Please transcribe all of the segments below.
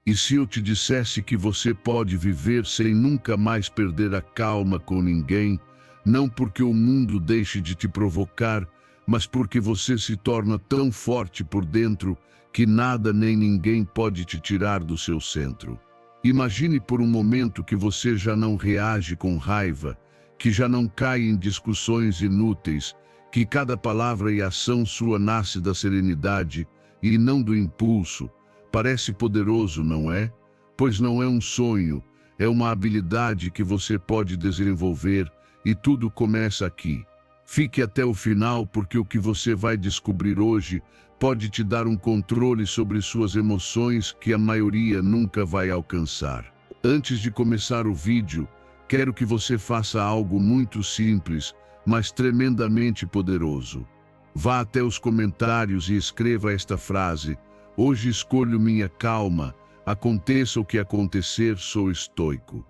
E se eu te dissesse que você pode viver sem nunca mais perder a calma com ninguém, não porque o mundo deixe de te provocar, mas porque você se torna tão forte por dentro que nada nem ninguém pode te tirar do seu centro. Imagine por um momento que você já não reage com raiva, que já não cai em discussões inúteis, que cada palavra e ação sua nasce da serenidade e não do impulso. Parece poderoso, não é? Pois não é um sonho, é uma habilidade que você pode desenvolver e tudo começa aqui. Fique até o final porque o que você vai descobrir hoje pode te dar um controle sobre suas emoções que a maioria nunca vai alcançar. Antes de começar o vídeo, quero que você faça algo muito simples, mas tremendamente poderoso. Vá até os comentários e escreva esta frase: hoje escolho minha calma, aconteça o que acontecer, sou estoico.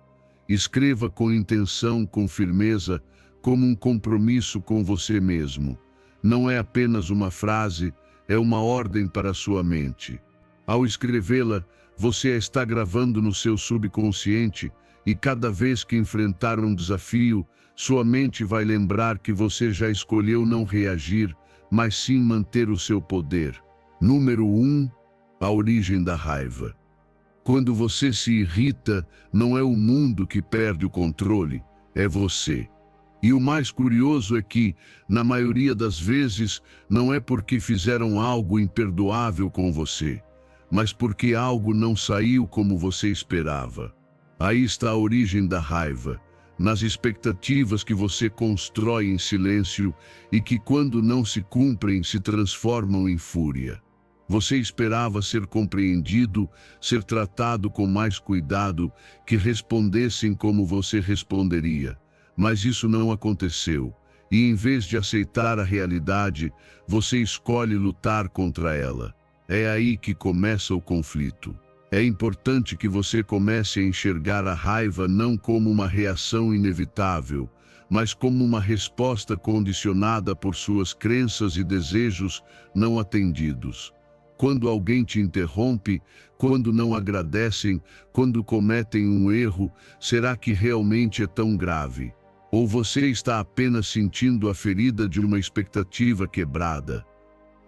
Escreva com intenção, com firmeza, como um compromisso com você mesmo. Não é apenas uma frase, é uma ordem para a sua mente. Ao escrevê-la, você a está gravando no seu subconsciente e cada vez que enfrentar um desafio, sua mente vai lembrar que você já escolheu não reagir, mas sim manter o seu poder. Número 1. A origem da raiva. Quando você se irrita, não é o mundo que perde o controle, é você. E o mais curioso é que, na maioria das vezes, não é porque fizeram algo imperdoável com você, mas porque algo não saiu como você esperava. Aí está a origem da raiva, nas expectativas que você constrói em silêncio e que, quando não se cumprem, se transformam em fúria. Você esperava ser compreendido, ser tratado com mais cuidado, que respondessem como você responderia. Mas isso não aconteceu, e em vez de aceitar a realidade, você escolhe lutar contra ela. É aí que começa o conflito. É importante que você comece a enxergar a raiva não como uma reação inevitável, mas como uma resposta condicionada por suas crenças e desejos não atendidos. Quando alguém te interrompe, quando não agradecem, quando cometem um erro, será que realmente é tão grave? Ou você está apenas sentindo a ferida de uma expectativa quebrada?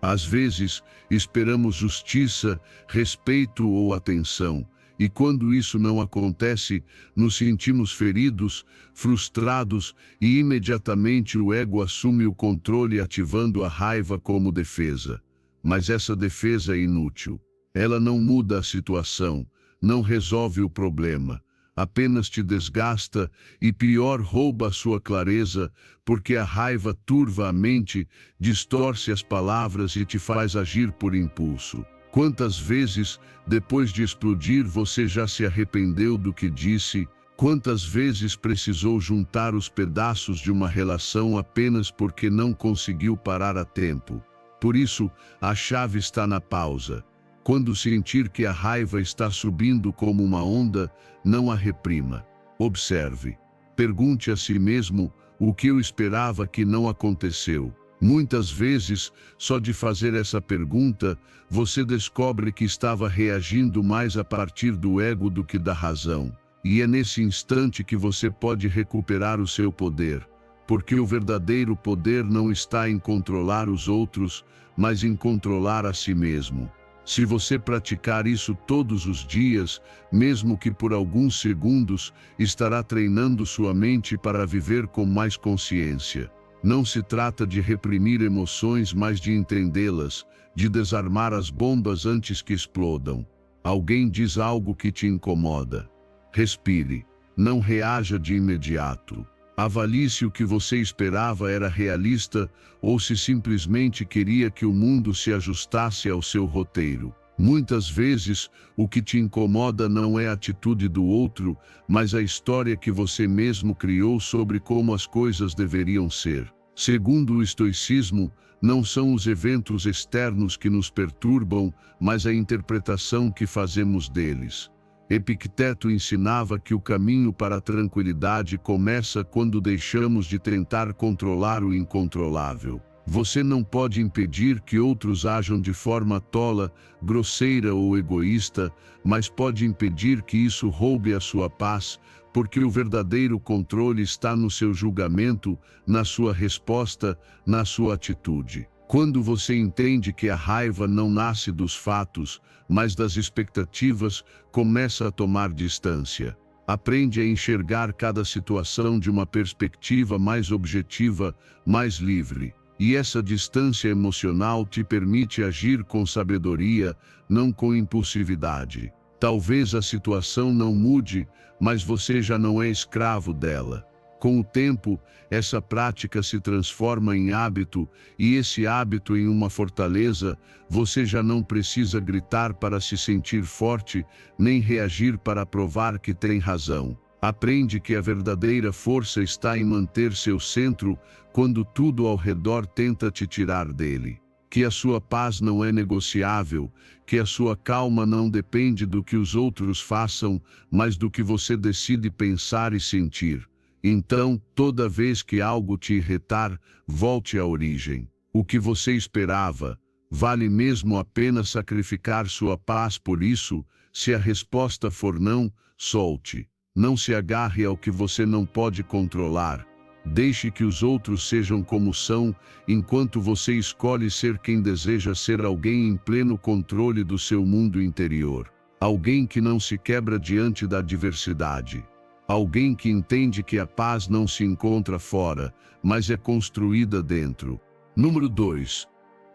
Às vezes, esperamos justiça, respeito ou atenção, e quando isso não acontece, nos sentimos feridos, frustrados e imediatamente o ego assume o controle, ativando a raiva como defesa. Mas essa defesa é inútil. Ela não muda a situação, não resolve o problema. Apenas te desgasta e, pior, rouba a sua clareza, porque a raiva turva a mente, distorce as palavras e te faz agir por impulso. Quantas vezes, depois de explodir, você já se arrependeu do que disse? Quantas vezes precisou juntar os pedaços de uma relação apenas porque não conseguiu parar a tempo? Por isso, a chave está na pausa. Quando sentir que a raiva está subindo como uma onda, não a reprima. Observe. Pergunte a si mesmo o que eu esperava que não aconteceu. Muitas vezes, só de fazer essa pergunta, você descobre que estava reagindo mais a partir do ego do que da razão. E é nesse instante que você pode recuperar o seu poder. Porque o verdadeiro poder não está em controlar os outros, mas em controlar a si mesmo. Se você praticar isso todos os dias, mesmo que por alguns segundos, estará treinando sua mente para viver com mais consciência. Não se trata de reprimir emoções, mas de entendê-las, de desarmar as bombas antes que explodam. Alguém diz algo que te incomoda. Respire. Não reaja de imediato. Avalie se o que você esperava era realista ou se simplesmente queria que o mundo se ajustasse ao seu roteiro. Muitas vezes, o que te incomoda não é a atitude do outro, mas a história que você mesmo criou sobre como as coisas deveriam ser. Segundo o estoicismo, não são os eventos externos que nos perturbam, mas a interpretação que fazemos deles. Epicteto ensinava que o caminho para a tranquilidade começa quando deixamos de tentar controlar o incontrolável. Você não pode impedir que outros ajam de forma tola, grosseira ou egoísta, mas pode impedir que isso roube a sua paz, porque o verdadeiro controle está no seu julgamento, na sua resposta, na sua atitude. Quando você entende que a raiva não nasce dos fatos, mas das expectativas, começa a tomar distância. Aprende a enxergar cada situação de uma perspectiva mais objetiva, mais livre. E essa distância emocional te permite agir com sabedoria, não com impulsividade. Talvez a situação não mude, mas você já não é escravo dela. Com o tempo, essa prática se transforma em hábito, e esse hábito em uma fortaleza. Você já não precisa gritar para se sentir forte, nem reagir para provar que tem razão. Aprende que a verdadeira força está em manter seu centro quando tudo ao redor tenta te tirar dele. Que a sua paz não é negociável, que a sua calma não depende do que os outros façam, mas do que você decide pensar e sentir. Então, toda vez que algo te irritar, volte à origem. O que você esperava? Vale mesmo a pena sacrificar sua paz por isso? Se a resposta for não, solte. Não se agarre ao que você não pode controlar. Deixe que os outros sejam como são, enquanto você escolhe ser quem deseja ser, alguém em pleno controle do seu mundo interior. Alguém que não se quebra diante da adversidade. Alguém que entende que a paz não se encontra fora, mas é construída dentro. Número 2.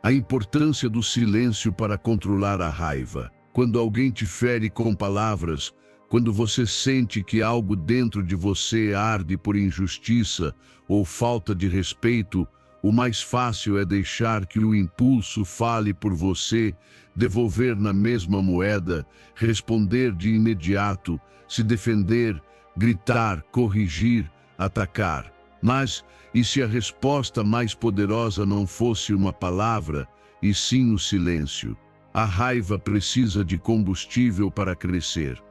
A importância do silêncio para controlar a raiva. Quando alguém te fere com palavras, quando você sente que algo dentro de você arde por injustiça ou falta de respeito, o mais fácil é deixar que o impulso fale por você, devolver na mesma moeda, responder de imediato, se defender, gritar, corrigir, atacar. Mas, e se a resposta mais poderosa não fosse uma palavra, e sim o silêncio? A raiva precisa de combustível para crescer.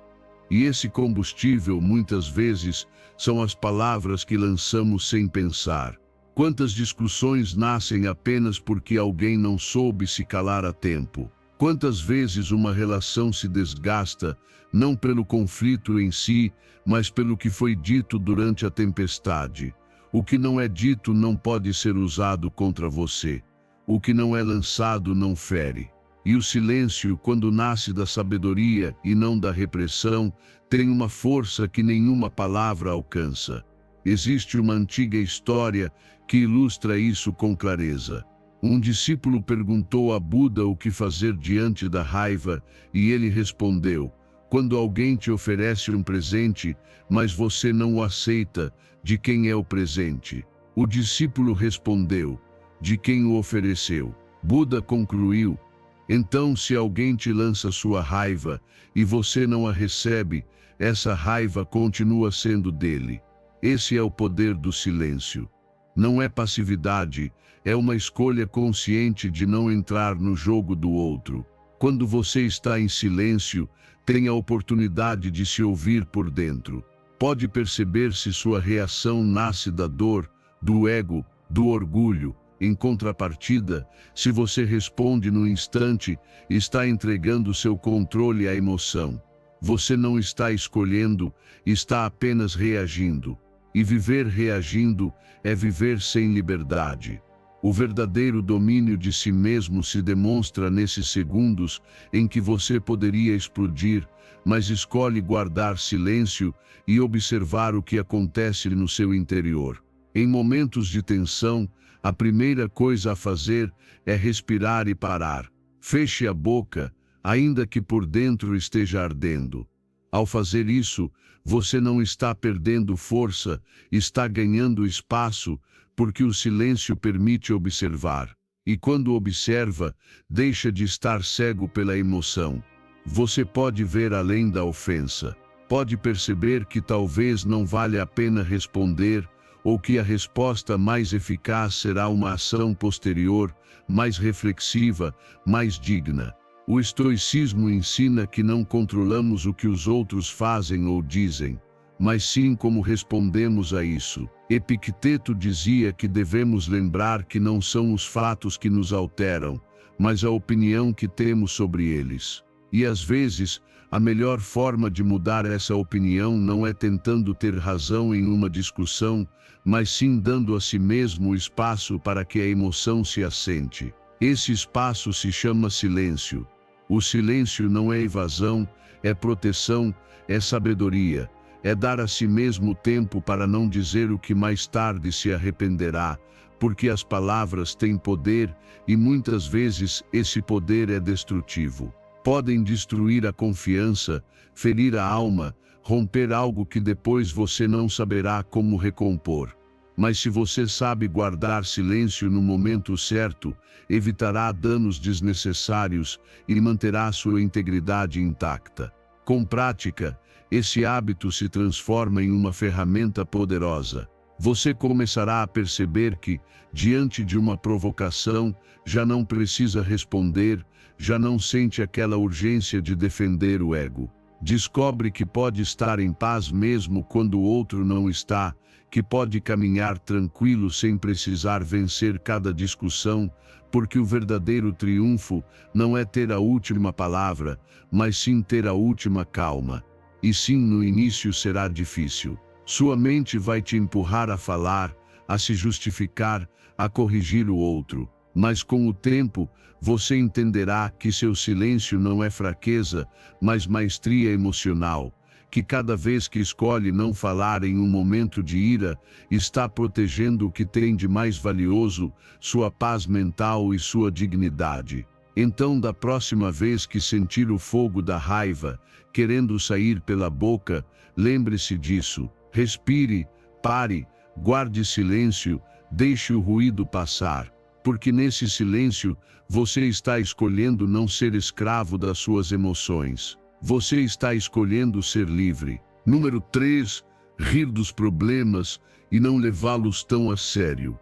E esse combustível, muitas vezes, são as palavras que lançamos sem pensar. Quantas discussões nascem apenas porque alguém não soube se calar a tempo? Quantas vezes uma relação se desgasta, não pelo conflito em si, mas pelo que foi dito durante a tempestade? O que não é dito não pode ser usado contra você. O que não é lançado não fere. E o silêncio, quando nasce da sabedoria e não da repressão, tem uma força que nenhuma palavra alcança. Existe uma antiga história que ilustra isso com clareza. Um discípulo perguntou a Buda o que fazer diante da raiva, e ele respondeu: quando alguém te oferece um presente, mas você não o aceita, de quem é o presente? O discípulo respondeu: de quem o ofereceu. Buda concluiu: então, se alguém te lança sua raiva e você não a recebe, essa raiva continua sendo dele. Esse é o poder do silêncio. Não é passividade, é uma escolha consciente de não entrar no jogo do outro. Quando você está em silêncio, tem a oportunidade de se ouvir por dentro. Pode perceber se sua reação nasce da dor, do ego, do orgulho. Em contrapartida, se você responde no instante, está entregando seu controle à emoção. Você não está escolhendo, está apenas reagindo. E viver reagindo é viver sem liberdade. O verdadeiro domínio de si mesmo se demonstra nesses segundos em que você poderia explodir, mas escolhe guardar silêncio e observar o que acontece no seu interior. Em momentos de tensão, a primeira coisa a fazer é respirar e parar. Feche a boca, ainda que por dentro esteja ardendo. Ao fazer isso, você não está perdendo força, está ganhando espaço, porque o silêncio permite observar. E quando observa, deixa de estar cego pela emoção. Você pode ver além da ofensa. Pode perceber que talvez não valha a pena responder, ou que a resposta mais eficaz será uma ação posterior, mais reflexiva, mais digna. O estoicismo ensina que não controlamos o que os outros fazem ou dizem, mas sim como respondemos a isso. Epicteto dizia que devemos lembrar que não são os fatos que nos alteram, mas a opinião que temos sobre eles. E às vezes, a melhor forma de mudar essa opinião não é tentando ter razão em uma discussão, mas sim dando a si mesmo o espaço para que a emoção se assente. Esse espaço se chama silêncio. O silêncio não é evasão, é proteção, é sabedoria, é dar a si mesmo tempo para não dizer o que mais tarde se arrependerá, porque as palavras têm poder e muitas vezes esse poder é destrutivo. Podem destruir a confiança, ferir a alma, romper algo que depois você não saberá como recompor. Mas se você sabe guardar silêncio no momento certo, evitará danos desnecessários e manterá sua integridade intacta. Com prática, esse hábito se transforma em uma ferramenta poderosa. Você começará a perceber que, diante de uma provocação, já não precisa responder, já não sente aquela urgência de defender o ego. Descobre que pode estar em paz mesmo quando o outro não está, que pode caminhar tranquilo sem precisar vencer cada discussão, porque o verdadeiro triunfo não é ter a última palavra, mas sim ter a última calma. E sim, no início será difícil. Sua mente vai te empurrar a falar, a se justificar, a corrigir o outro. Mas com o tempo, você entenderá que seu silêncio não é fraqueza, mas maestria emocional, que cada vez que escolhe não falar em um momento de ira, está protegendo o que tem de mais valioso, sua paz mental e sua dignidade. Então, da próxima vez que sentir o fogo da raiva, querendo sair pela boca, lembre-se disso, respire, pare, guarde silêncio, deixe o ruído passar. Porque nesse silêncio, você está escolhendo não ser escravo das suas emoções. Você está escolhendo ser livre. Número 3. Rir dos problemas e não levá-los tão a sério.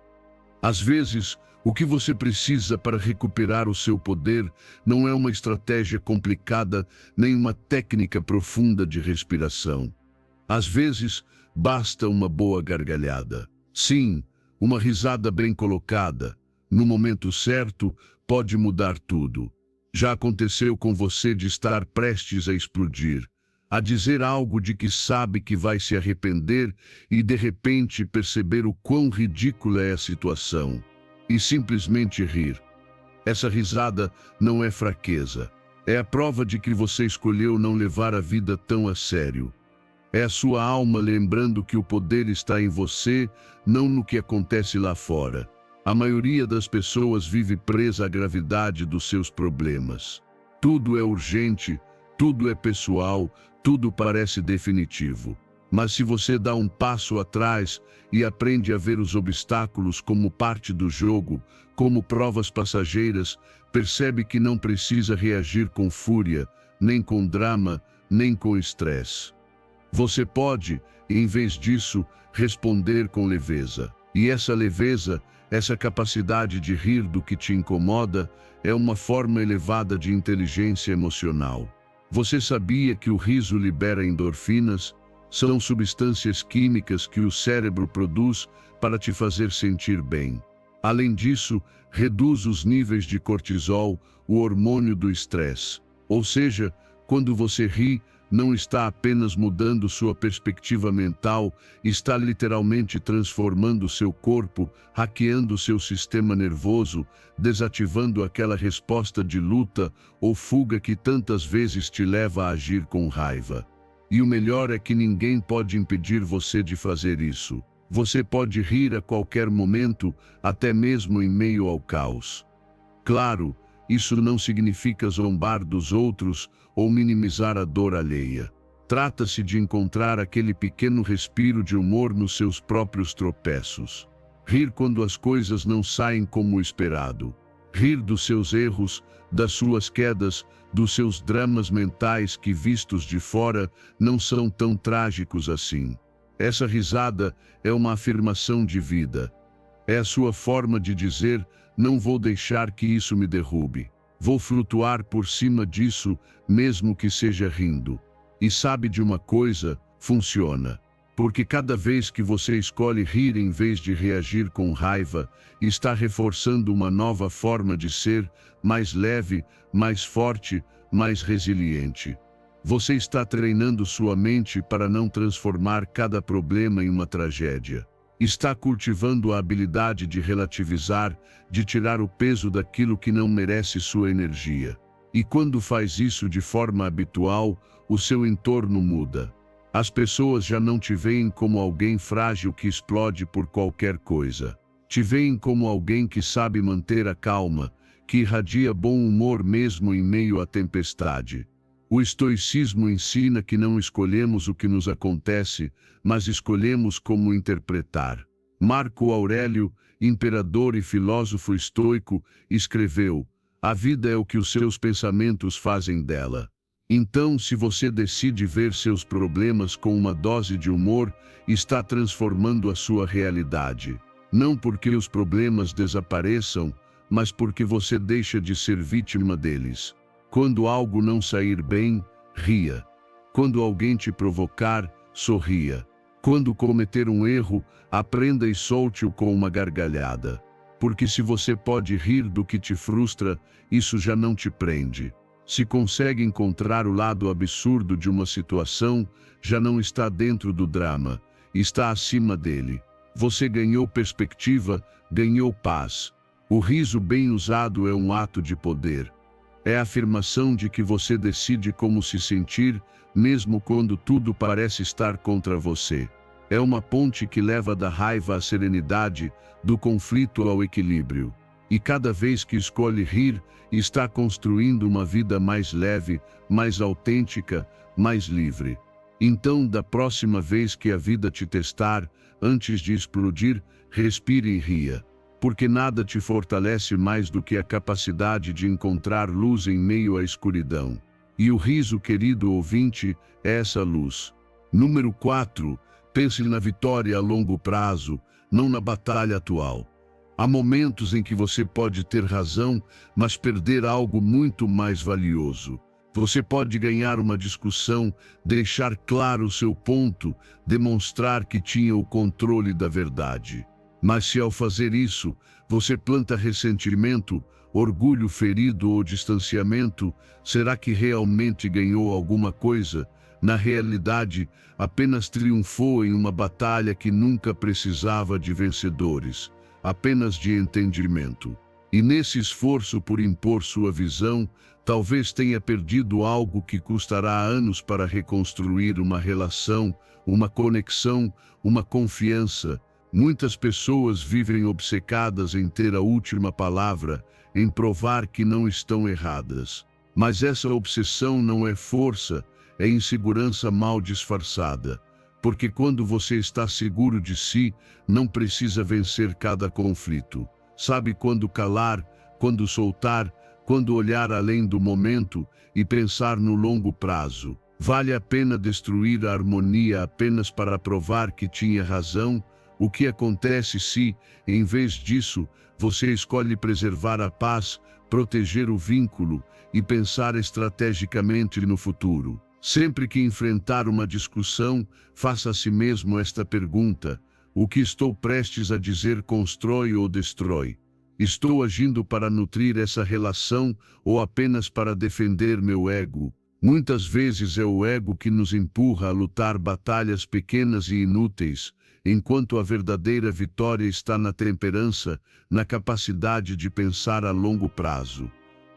Às vezes, o que você precisa para recuperar o seu poder não é uma estratégia complicada, nem uma técnica profunda de respiração. Às vezes, basta uma boa gargalhada. Sim, uma risada bem colocada, no momento certo, pode mudar tudo. Já aconteceu com você de estar prestes a explodir, a dizer algo de que sabe que vai se arrepender e de repente perceber o quão ridícula é a situação e simplesmente rir. Essa risada não é fraqueza, é a prova de que você escolheu não levar a vida tão a sério. É a sua alma lembrando que o poder está em você, não no que acontece lá fora. A maioria das pessoas vive presa à gravidade dos seus problemas. Tudo é urgente, tudo é pessoal, tudo parece definitivo. Mas se você dá um passo atrás e aprende a ver os obstáculos como parte do jogo, como provas passageiras, percebe que não precisa reagir com fúria, nem com drama, nem com estresse. Você pode, em vez disso, responder com leveza. E essa leveza, essa capacidade de rir do que te incomoda, é uma forma elevada de inteligência emocional. Você sabia que o riso libera endorfinas? São substâncias químicas que o cérebro produz para te fazer sentir bem. Além disso, reduz os níveis de cortisol, o hormônio do estresse. Ou seja, quando você ri, não está apenas mudando sua perspectiva mental, está literalmente transformando seu corpo, hackeando seu sistema nervoso, desativando aquela resposta de luta ou fuga que tantas vezes te leva a agir com raiva. E o melhor é que ninguém pode impedir você de fazer isso. Você pode rir a qualquer momento, até mesmo em meio ao caos. Claro, isso não significa zombar dos outros ou minimizar a dor alheia. Trata-se de encontrar aquele pequeno respiro de humor nos seus próprios tropeços. Rir quando as coisas não saem como esperado. Rir dos seus erros, das suas quedas, dos seus dramas mentais que, vistos de fora, não são tão trágicos assim. Essa risada é uma afirmação de vida. É a sua forma de dizer: não vou deixar que isso me derrube. Vou flutuar por cima disso, mesmo que seja rindo. E sabe de uma coisa? Funciona. Porque cada vez que você escolhe rir em vez de reagir com raiva, está reforçando uma nova forma de ser, mais leve, mais forte, mais resiliente. Você está treinando sua mente para não transformar cada problema em uma tragédia. Está cultivando a habilidade de relativizar, de tirar o peso daquilo que não merece sua energia. E quando faz isso de forma habitual, o seu entorno muda. As pessoas já não te veem como alguém frágil que explode por qualquer coisa. Te veem como alguém que sabe manter a calma, que irradia bom humor mesmo em meio à tempestade. O estoicismo ensina que não escolhemos o que nos acontece, mas escolhemos como interpretar. Marco Aurélio, imperador e filósofo estoico, escreveu: "A vida é o que os seus pensamentos fazem dela." Então, se você decide ver seus problemas com uma dose de humor, está transformando a sua realidade. Não porque os problemas desapareçam, mas porque você deixa de ser vítima deles. Quando algo não sair bem, ria. Quando alguém te provocar, sorria. Quando cometer um erro, aprenda e solte-o com uma gargalhada. Porque se você pode rir do que te frustra, isso já não te prende. Se consegue encontrar o lado absurdo de uma situação, já não está dentro do drama, está acima dele. Você ganhou perspectiva, ganhou paz. O riso bem usado é um ato de poder. É a afirmação de que você decide como se sentir, mesmo quando tudo parece estar contra você. É uma ponte que leva da raiva à serenidade, do conflito ao equilíbrio. E cada vez que escolhe rir, está construindo uma vida mais leve, mais autêntica, mais livre. Então, da próxima vez que a vida te testar, antes de explodir, respire e ria. Porque nada te fortalece mais do que a capacidade de encontrar luz em meio à escuridão. E o riso, querido ouvinte, é essa luz. Número 4. Pense na vitória a longo prazo, não na batalha atual. Há momentos em que você pode ter razão, mas perder algo muito mais valioso. Você pode ganhar uma discussão, deixar claro o seu ponto, demonstrar que tinha o controle da verdade. Mas se ao fazer isso, você planta ressentimento, orgulho ferido ou distanciamento, será que realmente ganhou alguma coisa? Na realidade, apenas triunfou em uma batalha que nunca precisava de vencedores. Apenas de entendimento. E nesse esforço por impor sua visão, talvez tenha perdido algo que custará anos para reconstruir uma relação, uma conexão, uma confiança. Muitas pessoas vivem obcecadas em ter a última palavra, em provar que não estão erradas. Mas essa obsessão não é força, é insegurança mal disfarçada. Porque quando você está seguro de si, não precisa vencer cada conflito. Sabe quando calar, quando soltar, quando olhar além do momento e pensar no longo prazo. Vale a pena destruir a harmonia apenas para provar que tinha razão? O que acontece se, em vez disso, você escolhe preservar a paz, proteger o vínculo e pensar estrategicamente no futuro? Sempre que enfrentar uma discussão, faça a si mesmo esta pergunta: o que estou prestes a dizer constrói ou destrói? Estou agindo para nutrir essa relação ou apenas para defender meu ego? Muitas vezes é o ego que nos empurra a lutar batalhas pequenas e inúteis, enquanto a verdadeira vitória está na temperança, na capacidade de pensar a longo prazo.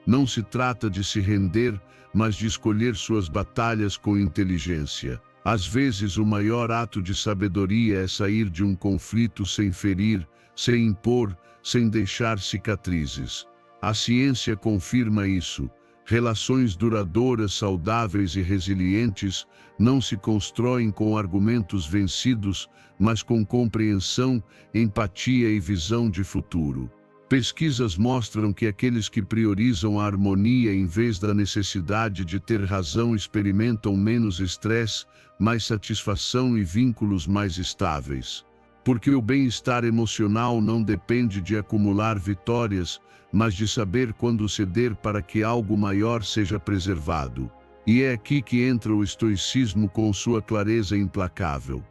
Não se trata de se render, mas de escolher suas batalhas com inteligência. Às vezes, o maior ato de sabedoria é sair de um conflito sem ferir, sem impor, sem deixar cicatrizes. A ciência confirma isso. Relações duradouras, saudáveis e resilientes não se constroem com argumentos vencidos, mas com compreensão, empatia e visão de futuro. Pesquisas mostram que aqueles que priorizam a harmonia em vez da necessidade de ter razão experimentam menos estresse, mais satisfação e vínculos mais estáveis. Porque o bem-estar emocional não depende de acumular vitórias, mas de saber quando ceder para que algo maior seja preservado. E é aqui que entra o estoicismo com sua clareza implacável.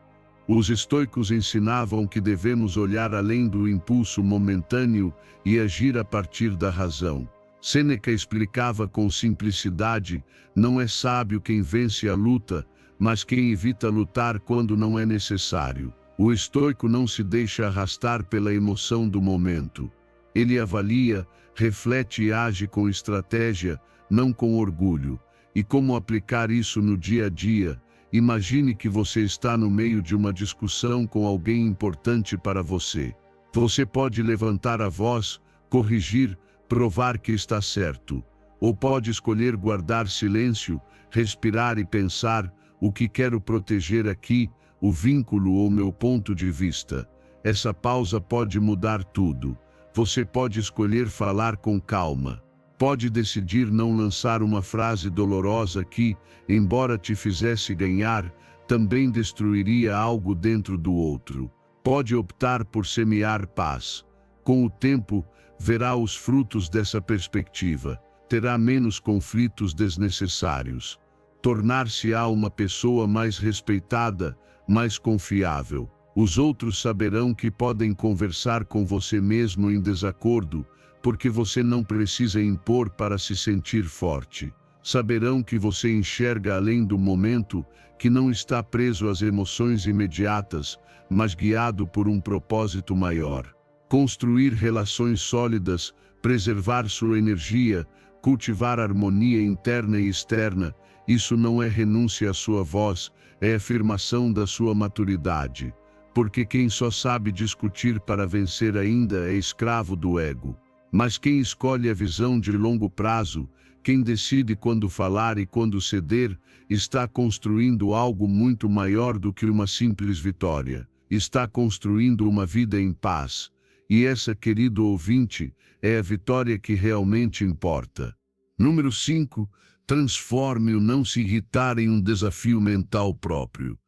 Os estoicos ensinavam que devemos olhar além do impulso momentâneo e agir a partir da razão. Sêneca explicava com simplicidade: não é sábio quem vence a luta, mas quem evita lutar quando não é necessário. O estoico não se deixa arrastar pela emoção do momento. Ele avalia, reflete e age com estratégia, não com orgulho. E como aplicar isso no dia a dia? Imagine que você está no meio de uma discussão com alguém importante para você. Você pode levantar a voz, corrigir, provar que está certo. Ou pode escolher guardar silêncio, respirar e pensar: o que quero proteger aqui, o vínculo ou meu ponto de vista? Essa pausa pode mudar tudo. Você pode escolher falar com calma. Pode decidir não lançar uma frase dolorosa que, embora te fizesse ganhar, também destruiria algo dentro do outro. Pode optar por semear paz. Com o tempo, verá os frutos dessa perspectiva. Terá menos conflitos desnecessários. Tornar-se-á uma pessoa mais respeitada, mais confiável. Os outros saberão que podem conversar com você mesmo em desacordo, porque você não precisa impor para se sentir forte. Saberão que você enxerga além do momento, que não está preso às emoções imediatas, mas guiado por um propósito maior. Construir relações sólidas, preservar sua energia, cultivar harmonia interna e externa, isso não é renúncia à sua voz, é afirmação da sua maturidade. Porque quem só sabe discutir para vencer ainda é escravo do ego. Mas quem escolhe a visão de longo prazo, quem decide quando falar e quando ceder, está construindo algo muito maior do que uma simples vitória. Está construindo uma vida em paz. E essa, querido ouvinte, é a vitória que realmente importa. Número 5. Transforme o não se irritar em um desafio mental próprio.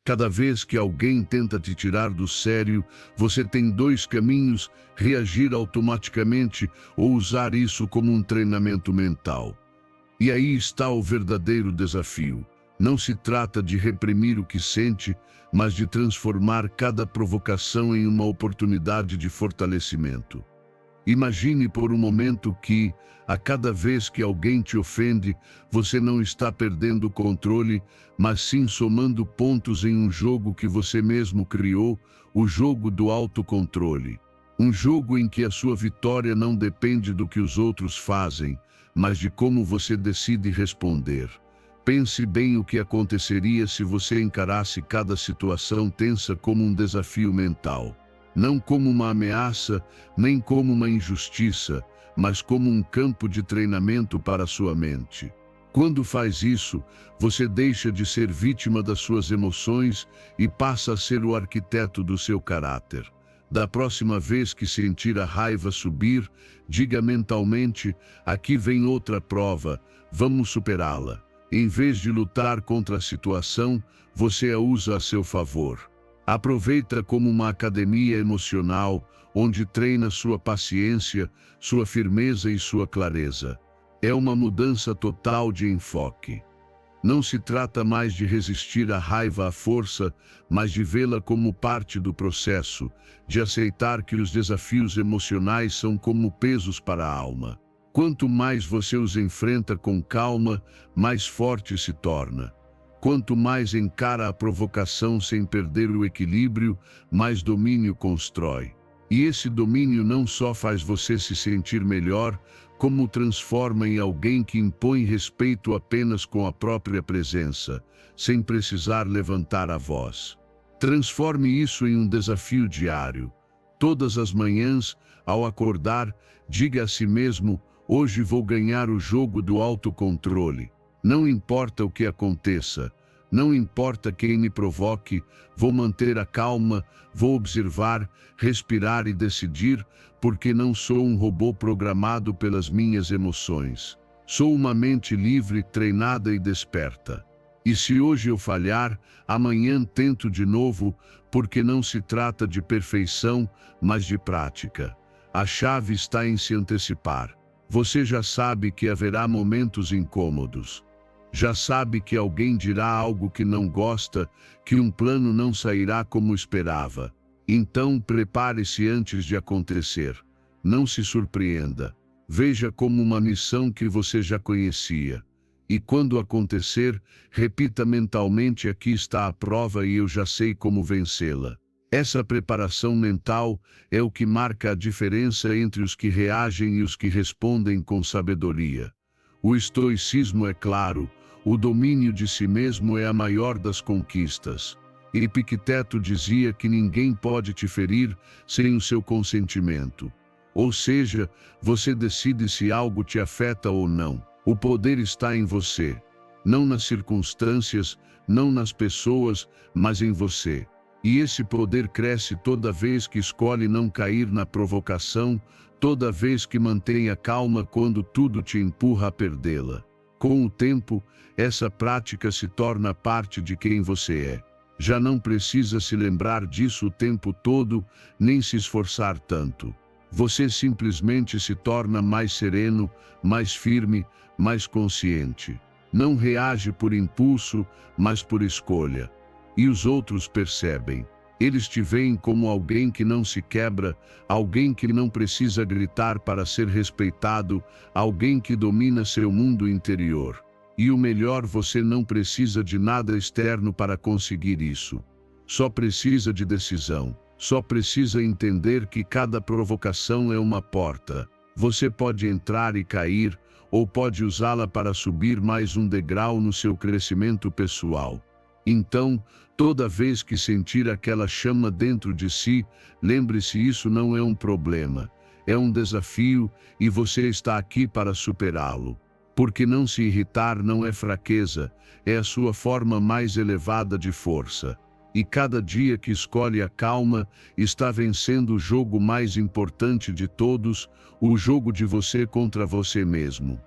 Cada vez que alguém tenta te tirar do sério, você tem dois caminhos: reagir automaticamente ou usar isso como um treinamento mental. E aí está o verdadeiro desafio. Não se trata de reprimir o que sente, mas de transformar cada provocação em uma oportunidade de fortalecimento. Imagine por um momento que, a cada vez que alguém te ofende, você não está perdendo o controle, mas sim somando pontos em um jogo que você mesmo criou, o jogo do autocontrole. Um jogo em que a sua vitória não depende do que os outros fazem, mas de como você decide responder. Pense bem o que aconteceria se você encarasse cada situação tensa como um desafio mental. Não como uma ameaça, nem como uma injustiça, mas como um campo de treinamento para a sua mente. Quando faz isso, você deixa de ser vítima das suas emoções e passa a ser o arquiteto do seu caráter. Da próxima vez que sentir a raiva subir, diga mentalmente: aqui vem outra prova, vamos superá-la. Em vez de lutar contra a situação, você a usa a seu favor. Aproveita como uma academia emocional, onde treina sua paciência, sua firmeza e sua clareza. É uma mudança total de enfoque. Não se trata mais de resistir à raiva à força, mas de vê-la como parte do processo, de aceitar que os desafios emocionais são como pesos para a alma. Quanto mais você os enfrenta com calma, mais forte se torna. Quanto mais encara a provocação sem perder o equilíbrio, mais domínio constrói. E esse domínio não só faz você se sentir melhor, como o transforma em alguém que impõe respeito apenas com a própria presença, sem precisar levantar a voz. Transforme isso em um desafio diário. Todas as manhãs, ao acordar, diga a si mesmo: hoje vou ganhar o jogo do autocontrole. Não importa o que aconteça, não importa quem me provoque, vou manter a calma, vou observar, respirar e decidir, porque não sou um robô programado pelas minhas emoções. Sou uma mente livre, treinada e desperta. E se hoje eu falhar, amanhã tento de novo, porque não se trata de perfeição, mas de prática. A chave está em se antecipar. Você já sabe que haverá momentos incômodos. Já sabe que alguém dirá algo que não gosta, que um plano não sairá como esperava. Então prepare-se antes de acontecer. Não se surpreenda. Veja como uma missão que você já conhecia. E quando acontecer, repita mentalmente: aqui está a prova e eu já sei como vencê-la. Essa preparação mental é o que marca a diferença entre os que reagem e os que respondem com sabedoria. O estoicismo é claro, o domínio de si mesmo é a maior das conquistas. Epicteto dizia que ninguém pode te ferir sem o seu consentimento. Ou seja, você decide se algo te afeta ou não. O poder está em você, não nas circunstâncias, não nas pessoas, mas em você. E esse poder cresce toda vez que escolhe não cair na provocação, toda vez que mantém a calma quando tudo te empurra a perdê-la. Com o tempo, essa prática se torna parte de quem você é. Já não precisa se lembrar disso o tempo todo, nem se esforçar tanto. Você simplesmente se torna mais sereno, mais firme, mais consciente. Não reage por impulso, mas por escolha. E os outros percebem. Eles te veem como alguém que não se quebra, alguém que não precisa gritar para ser respeitado, alguém que domina seu mundo interior. E o melhor, você não precisa de nada externo para conseguir isso. Só precisa de decisão. Só precisa entender que cada provocação é uma porta. Você pode entrar e cair, ou pode usá-la para subir mais um degrau no seu crescimento pessoal. Então, toda vez que sentir aquela chama dentro de si, lembre-se: isso não é um problema, é um desafio e você está aqui para superá-lo. Porque não se irritar não é fraqueza, é a sua forma mais elevada de força. E cada dia que escolhe a calma, está vencendo o jogo mais importante de todos, o jogo de você contra você mesmo.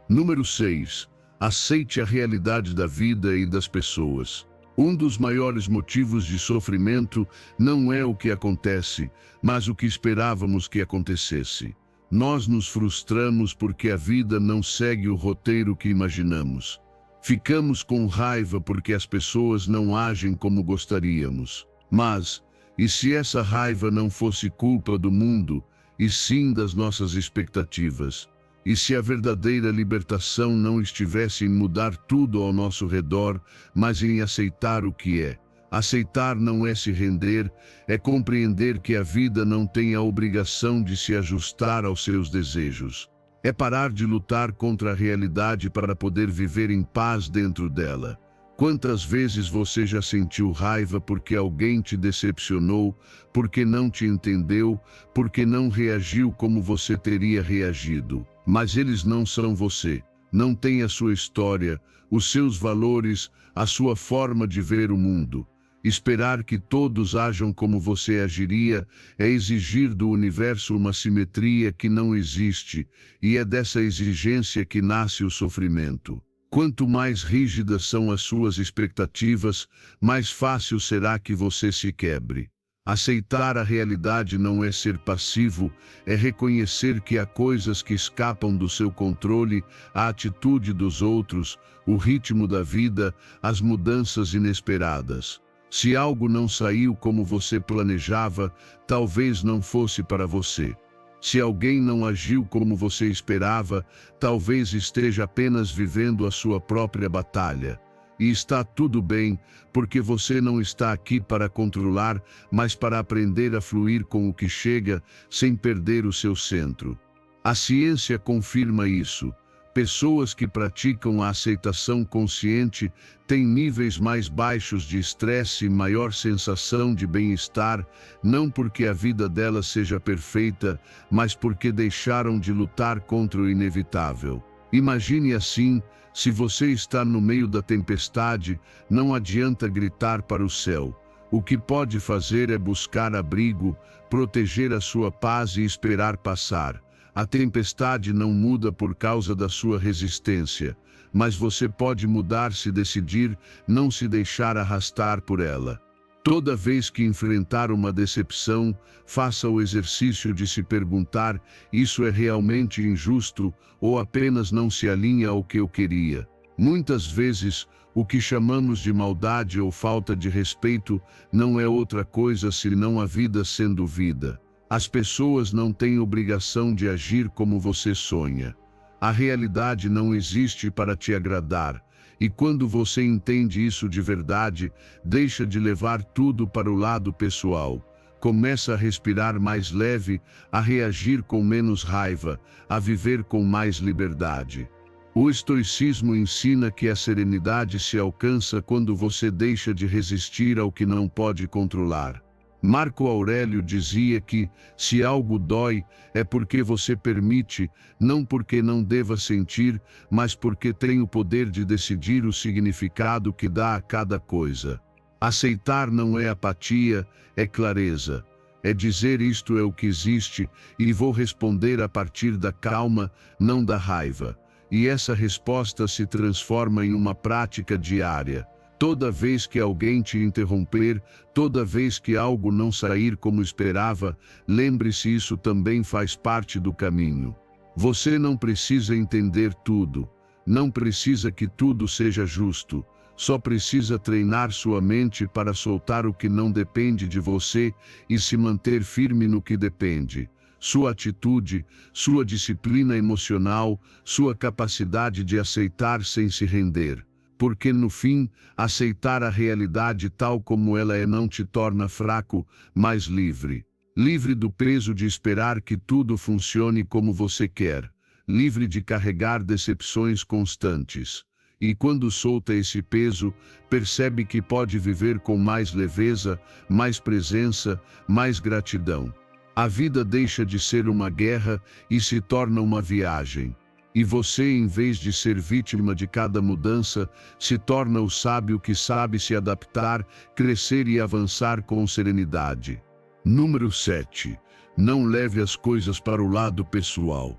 Número 6. Aceite a realidade da vida e das pessoas. Um dos maiores motivos de sofrimento não é o que acontece, mas o que esperávamos que acontecesse. Nós nos frustramos porque a vida não segue o roteiro que imaginamos. Ficamos com raiva porque as pessoas não agem como gostaríamos. Mas, e se essa raiva não fosse culpa do mundo, e sim das nossas expectativas? E se a verdadeira libertação não estivesse em mudar tudo ao nosso redor, mas em aceitar o que é? Aceitar não é se render, é compreender que a vida não tem a obrigação de se ajustar aos seus desejos. É parar de lutar contra a realidade para poder viver em paz dentro dela. Quantas vezes você já sentiu raiva porque alguém te decepcionou, porque não te entendeu, porque não reagiu como você teria reagido? Mas eles não são você, não têm a sua história, os seus valores, a sua forma de ver o mundo. Esperar que todos ajam como você agiria é exigir do universo uma simetria que não existe, e é dessa exigência que nasce o sofrimento. Quanto mais rígidas são as suas expectativas, mais fácil será que você se quebre. Aceitar a realidade não é ser passivo, é reconhecer que há coisas que escapam do seu controle, a atitude dos outros, o ritmo da vida, as mudanças inesperadas. Se algo não saiu como você planejava, talvez não fosse para você. Se alguém não agiu como você esperava, talvez esteja apenas vivendo a sua própria batalha. E está tudo bem, porque você não está aqui para controlar, mas para aprender a fluir com o que chega, sem perder o seu centro. A ciência confirma isso. Pessoas que praticam a aceitação consciente têm níveis mais baixos de estresse e maior sensação de bem-estar, não porque a vida delas seja perfeita, mas porque deixaram de lutar contra o inevitável. Imagine assim: se você está no meio da tempestade, não adianta gritar para o céu. O que pode fazer é buscar abrigo, proteger a sua paz e esperar passar. A tempestade não muda por causa da sua resistência, mas você pode mudar se decidir não se deixar arrastar por ela. Toda vez que enfrentar uma decepção, faça o exercício de se perguntar: isso é realmente injusto ou apenas não se alinha ao que eu queria? Muitas vezes, o que chamamos de maldade ou falta de respeito não é outra coisa senão a vida sendo vida. As pessoas não têm obrigação de agir como você sonha. A realidade não existe para te agradar, e quando você entende isso de verdade, deixa de levar tudo para o lado pessoal. Começa a respirar mais leve, a reagir com menos raiva, a viver com mais liberdade. O estoicismo ensina que a serenidade se alcança quando você deixa de resistir ao que não pode controlar. Marco Aurélio dizia que, se algo dói, é porque você permite, não porque não deva sentir, mas porque tem o poder de decidir o significado que dá a cada coisa. Aceitar não é apatia, é clareza. É dizer isto é o que existe, e vou responder a partir da calma, não da raiva. E essa resposta se transforma em uma prática diária. Toda vez que alguém te interromper, toda vez que algo não sair como esperava, lembre-se, isso também faz parte do caminho. Você não precisa entender tudo, não precisa que tudo seja justo, só precisa treinar sua mente para soltar o que não depende de você e se manter firme no que depende. Sua atitude, sua disciplina emocional, sua capacidade de aceitar sem se render. Porque no fim, aceitar a realidade tal como ela é não te torna fraco, mas livre. Livre do peso de esperar que tudo funcione como você quer. Livre de carregar decepções constantes. E quando solta esse peso, percebe que pode viver com mais leveza, mais presença, mais gratidão. A vida deixa de ser uma guerra e se torna uma viagem. E você, em vez de ser vítima de cada mudança, se torna o sábio que sabe se adaptar, crescer e avançar com serenidade. Número 7. Não leve as coisas para o lado pessoal.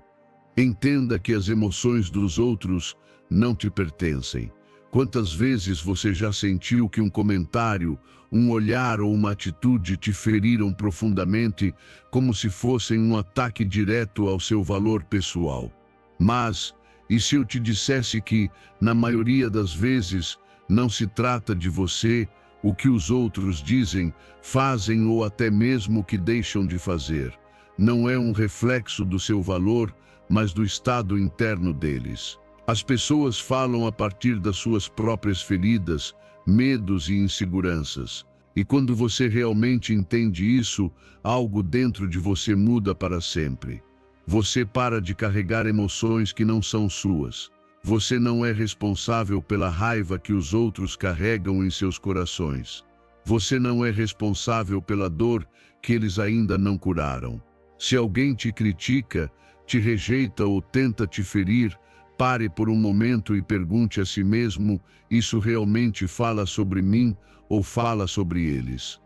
Entenda que as emoções dos outros não te pertencem. Quantas vezes você já sentiu que um comentário, um olhar ou uma atitude te feriram profundamente, como se fossem um ataque direto ao seu valor pessoal? Mas, e se eu te dissesse que, na maioria das vezes, não se trata de você, o que os outros dizem, fazem ou até mesmo o que deixam de fazer? Não é um reflexo do seu valor, mas do estado interno deles. As pessoas falam a partir das suas próprias feridas, medos e inseguranças. E quando você realmente entende isso, algo dentro de você muda para sempre. Você para de carregar emoções que não são suas. Você não é responsável pela raiva que os outros carregam em seus corações. Você não é responsável pela dor que eles ainda não curaram. Se alguém te critica, te rejeita ou tenta te ferir, pare por um momento e pergunte a si mesmo: isso realmente fala sobre mim ou fala sobre eles?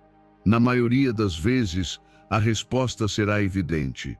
Na maioria das vezes, a resposta será evidente.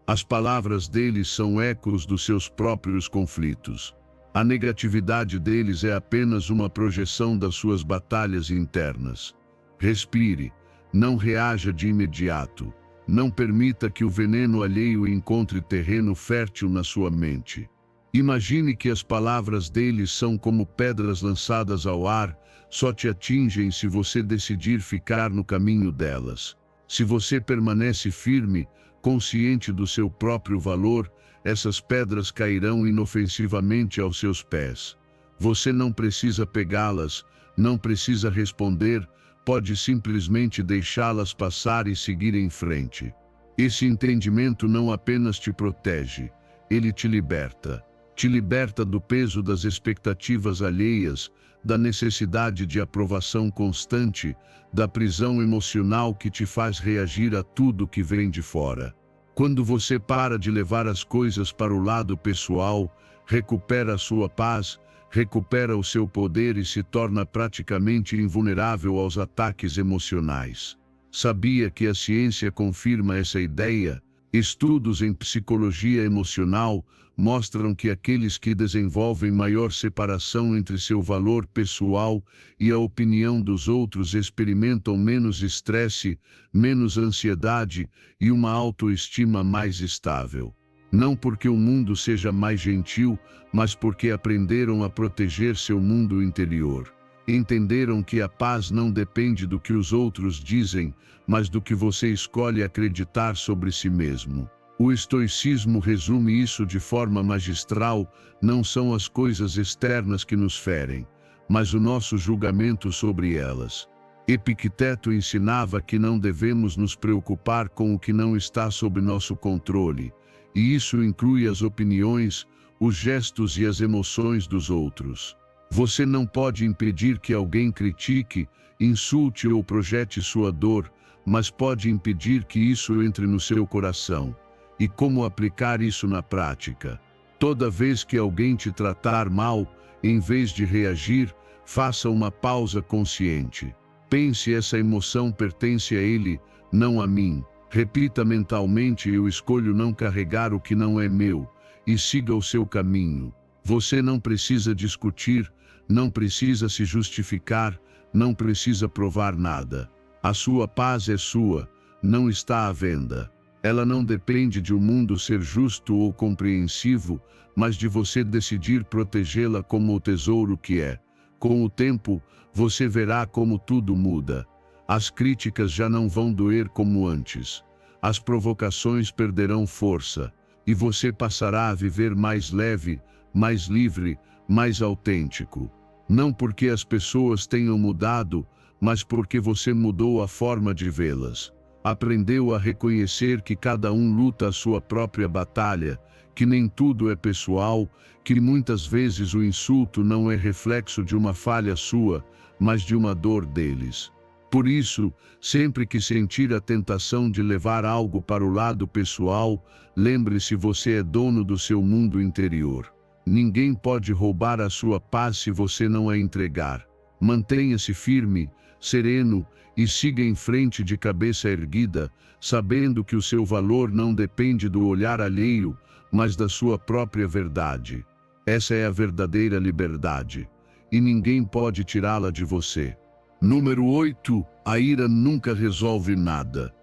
As palavras deles são ecos dos seus próprios conflitos. A negatividade deles é apenas uma projeção das suas batalhas internas. Respire, não reaja de imediato. Não permita que o veneno alheio encontre terreno fértil na sua mente. Imagine que as palavras deles são como pedras lançadas ao ar, só te atingem se você decidir ficar no caminho delas. Se você permanece firme, consciente do seu próprio valor, essas pedras cairão inofensivamente aos seus pés. Você não precisa pegá-las, não precisa responder, pode simplesmente deixá-las passar e seguir em frente. Esse entendimento não apenas te protege, ele te liberta. Te liberta do peso das expectativas alheias, da necessidade de aprovação constante, da prisão emocional que te faz reagir a tudo que vem de fora. Quando você para de levar as coisas para o lado pessoal, recupera a sua paz, recupera o seu poder e se torna praticamente invulnerável aos ataques emocionais. Sabia que a ciência confirma essa ideia? Estudos em psicologia emocional mostram que aqueles que desenvolvem maior separação entre seu valor pessoal e a opinião dos outros experimentam menos estresse, menos ansiedade e uma autoestima mais estável. Não porque o mundo seja mais gentil, mas porque aprenderam a proteger seu mundo interior. Entenderam que a paz não depende do que os outros dizem, mas do que você escolhe acreditar sobre si mesmo. O estoicismo resume isso de forma magistral: não são as coisas externas que nos ferem, mas o nosso julgamento sobre elas. Epicteto ensinava que não devemos nos preocupar com o que não está sob nosso controle, e isso inclui as opiniões, os gestos e as emoções dos outros. Você não pode impedir que alguém critique, insulte ou projete sua dor, mas pode impedir que isso entre no seu coração. E como aplicar isso na prática? Toda vez que alguém te tratar mal, em vez de reagir, faça uma pausa consciente. Pense: essa emoção pertence a ele, não a mim. Repita mentalmente: eu escolho não carregar o que não é meu, e siga o seu caminho. Você não precisa discutir, não precisa se justificar, não precisa provar nada. A sua paz é sua, não está à venda. Ela não depende de o mundo ser justo ou compreensivo, mas de você decidir protegê-la como o tesouro que é. Com o tempo, você verá como tudo muda. As críticas já não vão doer como antes. As provocações perderão força, e você passará a viver mais leve, mais livre, mais autêntico. Não porque as pessoas tenham mudado, mas porque você mudou a forma de vê-las. Aprendeu a reconhecer que cada um luta a sua própria batalha, que nem tudo é pessoal, que muitas vezes o insulto não é reflexo de uma falha sua, mas de uma dor deles. Por isso, sempre que sentir a tentação de levar algo para o lado pessoal, lembre-se: você é dono do seu mundo interior. Ninguém pode roubar a sua paz se você não a entregar. Mantenha-se firme, sereno, e siga em frente de cabeça erguida, sabendo que o seu valor não depende do olhar alheio, mas da sua própria verdade. Essa é a verdadeira liberdade, e ninguém pode tirá-la de você. Número 8. A ira nunca resolve nada.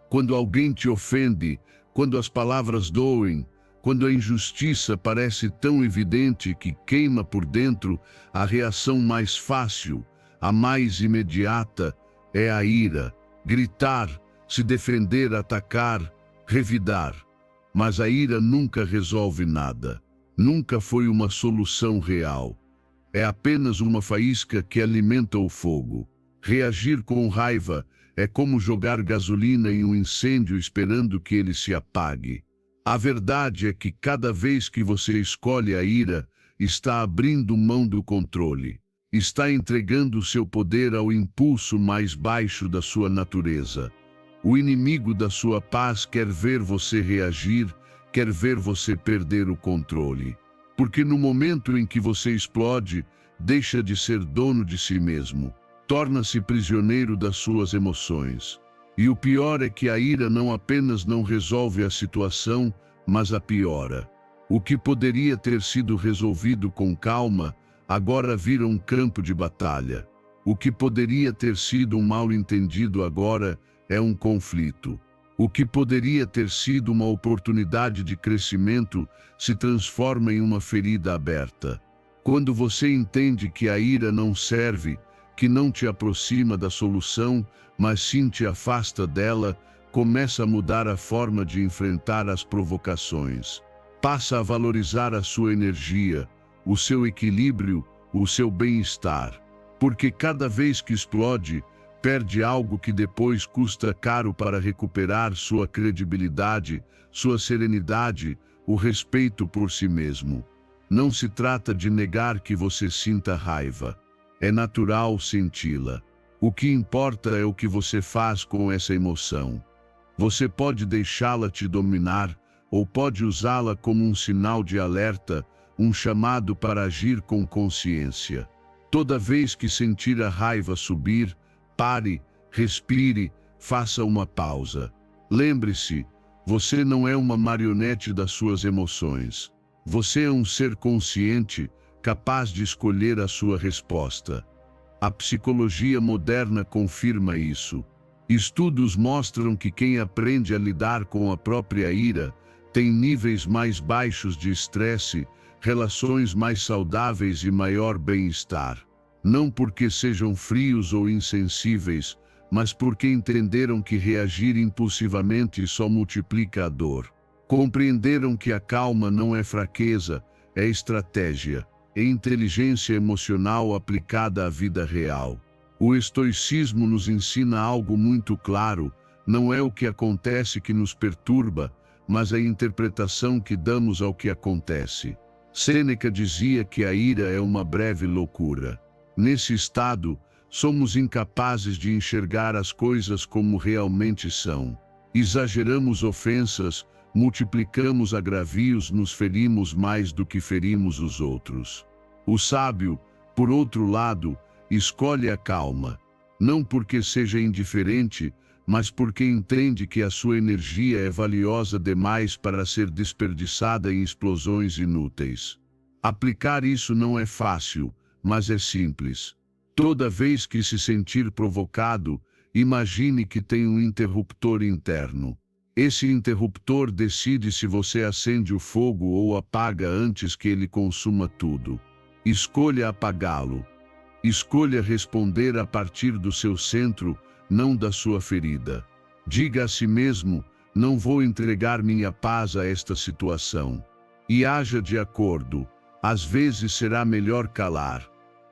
Quando alguém te ofende, quando as palavras doem, quando a injustiça parece tão evidente que queima por dentro, a reação mais fácil, a mais imediata, é a ira. Gritar, se defender, atacar, revidar. Mas a ira nunca resolve nada. Nunca foi uma solução real. É apenas uma faísca que alimenta o fogo. Reagir com raiva é como jogar gasolina em um incêndio esperando que ele se apague. A verdade é que cada vez que você escolhe a ira, está abrindo mão do controle. Está entregando seu poder ao impulso mais baixo da sua natureza. O inimigo da sua paz quer ver você reagir, quer ver você perder o controle. Porque no momento em que você explode, deixa de ser dono de si mesmo. Torna-se prisioneiro das suas emoções. E o pior é que a ira não apenas não resolve a situação, mas a piora. O que poderia ter sido resolvido com calma, agora vira um campo de batalha. O que poderia ter sido um mal-entendido agora é um conflito. O que poderia ter sido uma oportunidade de crescimento se transforma em uma ferida aberta. Quando você entende que a ira não serve, que não te aproxima da solução, mas sim te afasta dela, começa a mudar a forma de enfrentar as provocações. Passa a valorizar a sua energia, o seu equilíbrio, o seu bem-estar. Porque cada vez que explode, perde algo que depois custa caro para recuperar: sua credibilidade, sua serenidade, o respeito por si mesmo. Não se trata de negar que você sinta raiva. É natural senti-la. O que importa é o que você faz com essa emoção. Você pode deixá-la te dominar, ou pode usá-la como um sinal de alerta, um chamado para agir com consciência. Toda vez que sentir a raiva subir, pare, respire, faça uma pausa. Lembre-se, você não é uma marionete das suas emoções. Você é um ser consciente, capaz de escolher a sua resposta. A psicologia moderna confirma isso. Estudos mostram que quem aprende a lidar com a própria ira têm níveis mais baixos de estresse, relações mais saudáveis e maior bem-estar. Não porque sejam frios ou insensíveis, mas porque entenderam que reagir impulsivamente só multiplica a dor. Compreenderam que a calma não é fraqueza, é estratégia, é inteligência emocional aplicada à vida real. O estoicismo nos ensina algo muito claro: não é o que acontece que nos perturba, mas a interpretação que damos ao que acontece. Sêneca dizia que a ira é uma breve loucura. Nesse estado, somos incapazes de enxergar as coisas como realmente são. Exageramos ofensas, multiplicamos agravios, nos ferimos mais do que ferimos os outros. O sábio, por outro lado, escolhe a calma, não porque seja indiferente, mas porque entende que a sua energia é valiosa demais para ser desperdiçada em explosões inúteis. Aplicar isso não é fácil, mas é simples. Toda vez que se sentir provocado, imagine que tem um interruptor interno. Esse interruptor decide se você acende o fogo ou apaga antes que ele consuma tudo. Escolha apagá-lo. Escolha responder a partir do seu centro, não da sua ferida. Diga a si mesmo: não vou entregar minha paz a esta situação. E haja de acordo. Às vezes será melhor calar.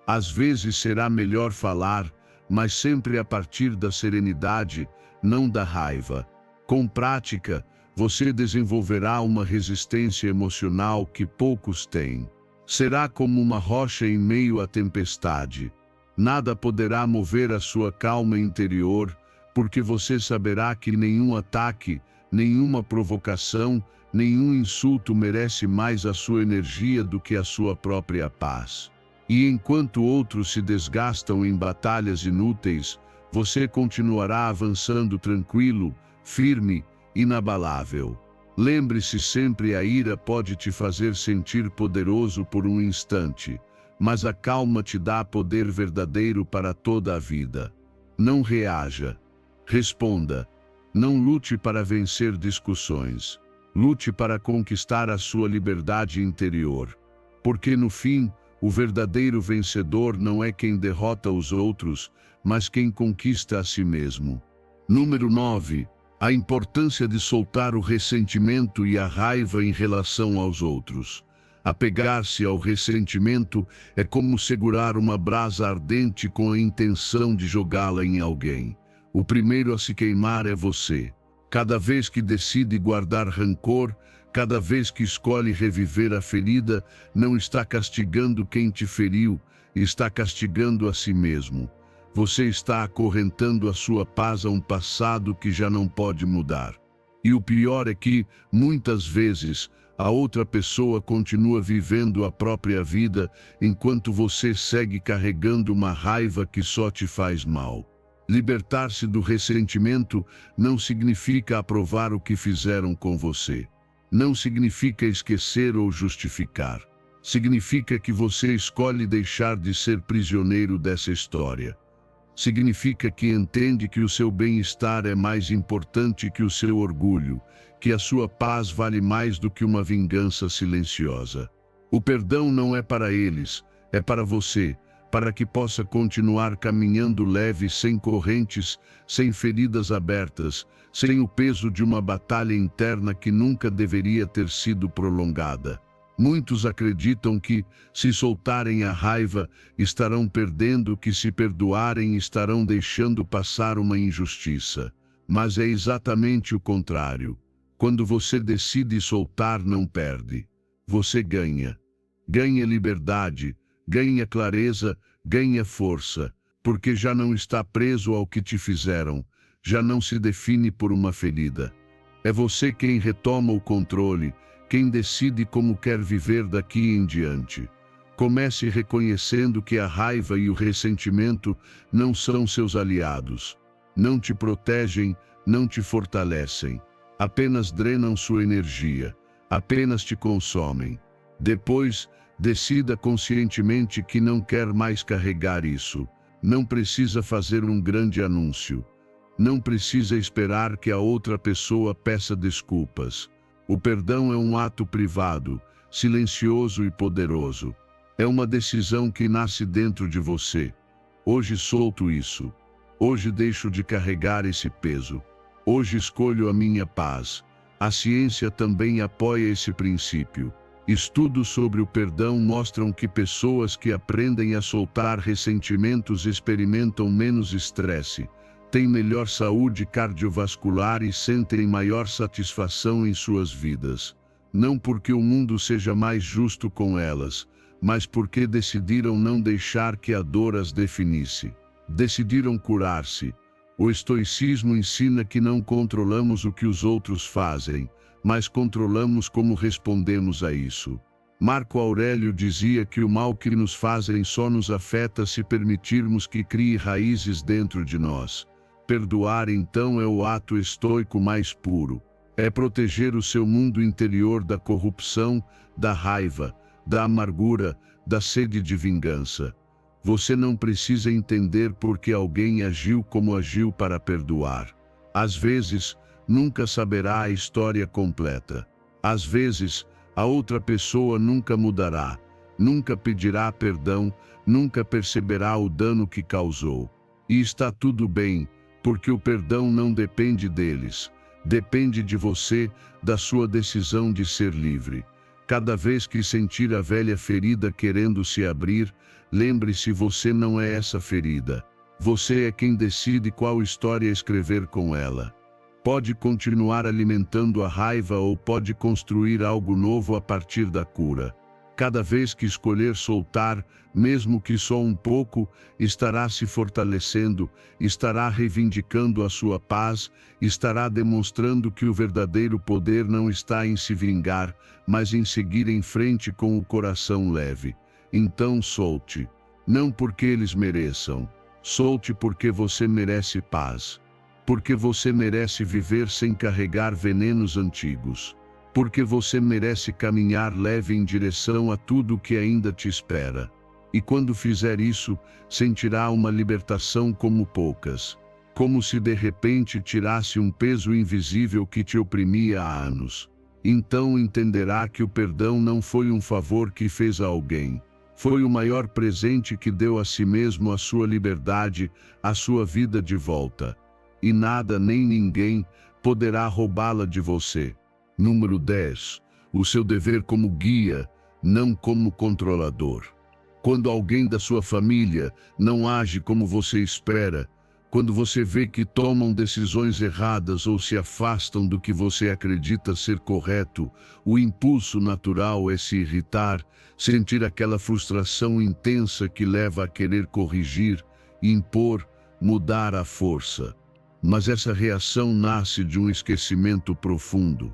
Às vezes será melhor falar, mas sempre a partir da serenidade, não da raiva. Com prática, você desenvolverá uma resistência emocional que poucos têm. Será como uma rocha em meio à tempestade. Nada poderá mover a sua calma interior, porque você saberá que nenhum ataque, nenhuma provocação, nenhum insulto merece mais a sua energia do que a sua própria paz. E enquanto outros se desgastam em batalhas inúteis, você continuará avançando tranquilo, firme, inabalável. Lembre-se sempre: a ira pode te fazer sentir poderoso por um instante, mas a calma te dá poder verdadeiro para toda a vida. Não reaja. Responda. Não lute para vencer discussões. Lute para conquistar a sua liberdade interior. Porque no fim, o verdadeiro vencedor não é quem derrota os outros, mas quem conquista a si mesmo. Número 9. A importância de soltar o ressentimento e a raiva em relação aos outros. Apegar-se ao ressentimento é como segurar uma brasa ardente com a intenção de jogá-la em alguém. O primeiro a se queimar é você. Cada vez que decide guardar rancor, cada vez que escolhe reviver a ferida, não está castigando quem te feriu, está castigando a si mesmo. Você está acorrentando a sua paz a um passado que já não pode mudar. E o pior é que, muitas vezes, a outra pessoa continua vivendo a própria vida, enquanto você segue carregando uma raiva que só te faz mal. Libertar-se do ressentimento não significa aprovar o que fizeram com você. Não significa esquecer ou justificar. Significa que você escolhe deixar de ser prisioneiro dessa história. Significa que entende que o seu bem-estar é mais importante que o seu orgulho, que a sua paz vale mais do que uma vingança silenciosa. O perdão não é para eles, é para você, para que possa continuar caminhando leve, sem correntes, sem feridas abertas, sem o peso de uma batalha interna que nunca deveria ter sido prolongada. Muitos acreditam que, se soltarem a raiva, estarão perdendo, que se perdoarem estarão deixando passar uma injustiça. Mas é exatamente o contrário. Quando você decide soltar, não perde. Você ganha. Ganha liberdade, ganha clareza, ganha força, porque já não está preso ao que te fizeram, já não se define por uma ferida. É você quem retoma o controle, quem decide como quer viver daqui em diante. Comece reconhecendo que a raiva e o ressentimento não são seus aliados. Não te protegem, não te fortalecem. Apenas drenam sua energia, apenas te consomem. Depois, decida conscientemente que não quer mais carregar isso. Não precisa fazer um grande anúncio. Não precisa esperar que a outra pessoa peça desculpas. O perdão é um ato privado, silencioso e poderoso. É uma decisão que nasce dentro de você. Hoje solto isso. Hoje deixo de carregar esse peso. Hoje escolho a minha paz. A ciência também apoia esse princípio. Estudos sobre o perdão mostram que pessoas que aprendem a soltar ressentimentos experimentam menos estresse, têm melhor saúde cardiovascular e sentem maior satisfação em suas vidas. Não porque o mundo seja mais justo com elas, mas porque decidiram não deixar que a dor as definisse. Decidiram curar-se. O estoicismo ensina que não controlamos o que os outros fazem, mas controlamos como respondemos a isso. Marco Aurélio dizia que o mal que nos fazem só nos afeta se permitirmos que crie raízes dentro de nós. Perdoar, então, é o ato estoico mais puro. É proteger o seu mundo interior da corrupção, da raiva, da amargura, da sede de vingança. Você não precisa entender por que alguém agiu como agiu para perdoar. Às vezes, nunca saberá a história completa. Às vezes, a outra pessoa nunca mudará, nunca pedirá perdão, nunca perceberá o dano que causou. E está tudo bem, porque o perdão não depende deles. Depende de você, da sua decisão de ser livre. Cada vez que sentir a velha ferida querendo se abrir, lembre-se, você não é essa ferida. Você é quem decide qual história escrever com ela. Pode continuar alimentando a raiva ou pode construir algo novo a partir da cura. Cada vez que escolher soltar, mesmo que só um pouco, estará se fortalecendo, estará reivindicando a sua paz, estará demonstrando que o verdadeiro poder não está em se vingar, mas em seguir em frente com o coração leve. Então solte. Não porque eles mereçam. Solte porque você merece paz. Porque você merece viver sem carregar venenos antigos. Porque você merece caminhar leve em direção a tudo que ainda te espera. E quando fizer isso, sentirá uma libertação como poucas. Como se de repente tirasse um peso invisível que te oprimia há anos. Então entenderá que o perdão não foi um favor que fez a alguém. Foi o maior presente que deu a si mesmo a sua liberdade, a sua vida de volta. E nada nem ninguém poderá roubá-la de você. Número 10. O seu dever como guia, não como controlador. Quando alguém da sua família não age como você espera, quando você vê que tomam decisões erradas ou se afastam do que você acredita ser correto, o impulso natural é se irritar, sentir aquela frustração intensa que leva a querer corrigir, impor, mudar à força. Mas essa reação nasce de um esquecimento profundo.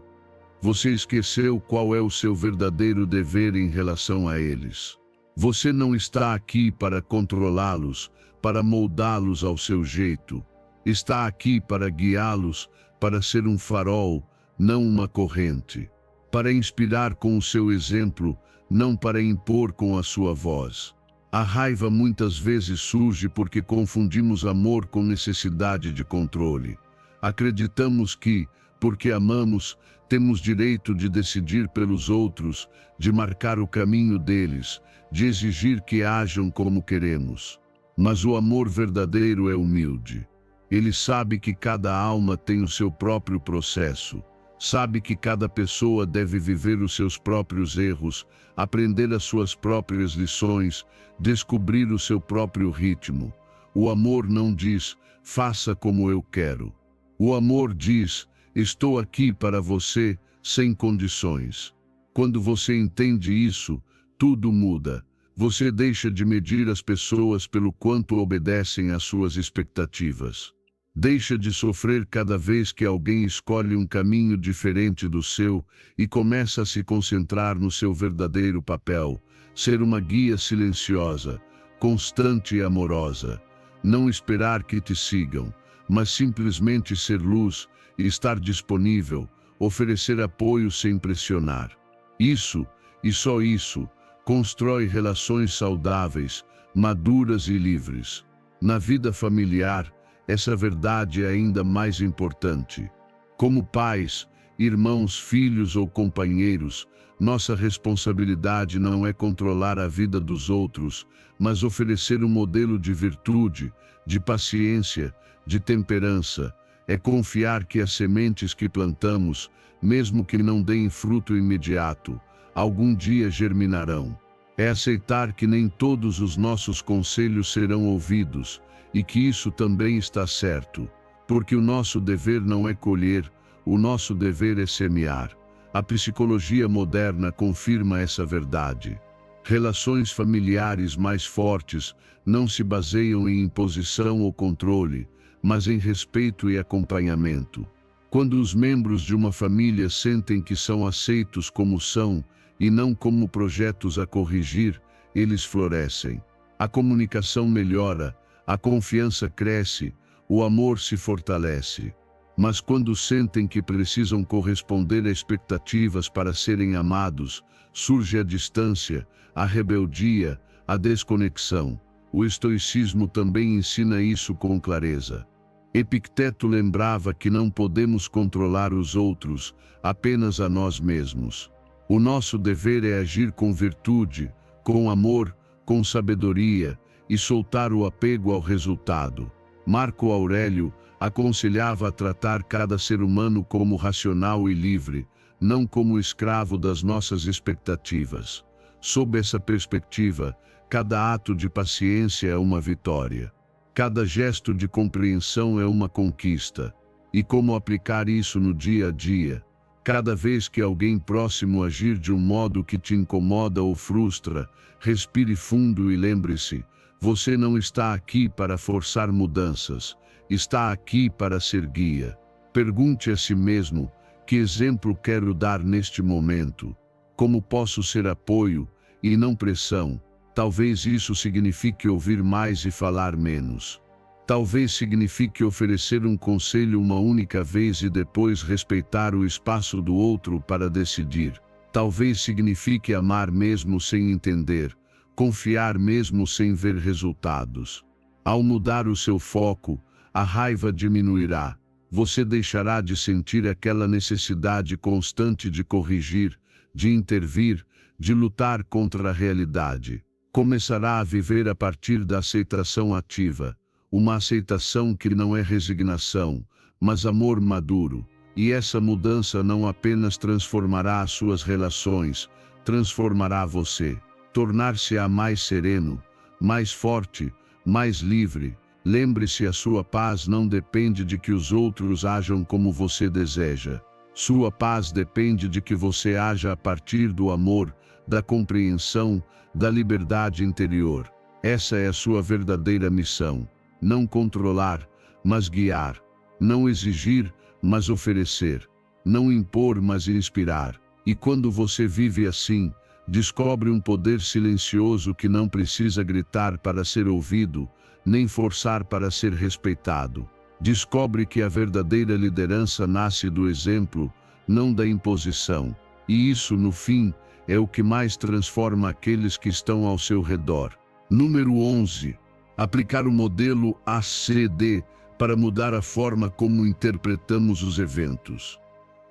Você esqueceu qual é o seu verdadeiro dever em relação a eles. Você não está aqui para controlá-los, para moldá-los ao seu jeito. Está aqui para guiá-los, para ser um farol, não uma corrente. Para inspirar com o seu exemplo, não para impor com a sua voz. A raiva muitas vezes surge porque confundimos amor com necessidade de controle. Acreditamos que, porque amamos, temos direito de decidir pelos outros, de marcar o caminho deles, de exigir que ajam como queremos. Mas o amor verdadeiro é humilde. Ele sabe que cada alma tem o seu próprio processo. Sabe que cada pessoa deve viver os seus próprios erros, aprender as suas próprias lições, descobrir o seu próprio ritmo. O amor não diz, faça como eu quero. O amor diz, estou aqui para você, sem condições. Quando você entende isso, tudo muda. Você deixa de medir as pessoas pelo quanto obedecem às suas expectativas. Deixa de sofrer cada vez que alguém escolhe um caminho diferente do seu e começa a se concentrar no seu verdadeiro papel, ser uma guia silenciosa, constante e amorosa. Não esperar que te sigam, mas simplesmente ser luz e estar disponível, oferecer apoio sem pressionar. Isso, e só isso, constrói relações saudáveis, maduras e livres. Na vida familiar, essa verdade é ainda mais importante. Como pais, irmãos, filhos ou companheiros, nossa responsabilidade não é controlar a vida dos outros, mas oferecer um modelo de virtude, de paciência, de temperança. É confiar que as sementes que plantamos, mesmo que não deem fruto imediato, algum dia germinarão. É aceitar que nem todos os nossos conselhos serão ouvidos, e que isso também está certo, porque o nosso dever não é colher, o nosso dever é semear. A psicologia moderna confirma essa verdade. Relações familiares mais fortes não se baseiam em imposição ou controle, mas em respeito e acompanhamento. Quando os membros de uma família sentem que são aceitos como são e não como projetos a corrigir, eles florescem. A comunicação melhora, a confiança cresce, o amor se fortalece. Mas quando sentem que precisam corresponder a expectativas para serem amados, surge a distância, a rebeldia, a desconexão. O estoicismo também ensina isso com clareza. Epicteto lembrava que não podemos controlar os outros, apenas a nós mesmos. O nosso dever é agir com virtude, com amor, com sabedoria, e soltar o apego ao resultado. Marco Aurélio aconselhava a tratar cada ser humano como racional e livre, não como escravo das nossas expectativas. Sob essa perspectiva, cada ato de paciência é uma vitória. Cada gesto de compreensão é uma conquista. E como aplicar isso no dia a dia? Cada vez que alguém próximo agir de um modo que te incomoda ou frustra, respire fundo e lembre-se: você não está aqui para forçar mudanças, está aqui para ser guia. Pergunte a si mesmo: que exemplo quero dar neste momento? Como posso ser apoio, e não pressão? Talvez isso signifique ouvir mais e falar menos. Talvez signifique oferecer um conselho uma única vez e depois respeitar o espaço do outro para decidir. Talvez signifique amar mesmo sem entender, confiar mesmo sem ver resultados. Ao mudar o seu foco, a raiva diminuirá. Você deixará de sentir aquela necessidade constante de corrigir, de intervir, de lutar contra a realidade. Começará a viver a partir da aceitação ativa, uma aceitação que não é resignação, mas amor maduro. E essa mudança não apenas transformará as suas relações, transformará você. Tornar-se-á mais sereno, mais forte, mais livre. Lembre-se, a sua paz não depende de que os outros ajam como você deseja. Sua paz depende de que você haja a partir do amor, da compreensão, da liberdade interior. Essa é a sua verdadeira missão. Não controlar, mas guiar. Não exigir, mas oferecer. Não impor, mas inspirar. E quando você vive assim, descobre um poder silencioso que não precisa gritar para ser ouvido, nem forçar para ser respeitado. Descobre que a verdadeira liderança nasce do exemplo, não da imposição. E isso, no fim, é o que mais transforma aqueles que estão ao seu redor. Número 11. Aplicar o modelo ACD para mudar a forma como interpretamos os eventos.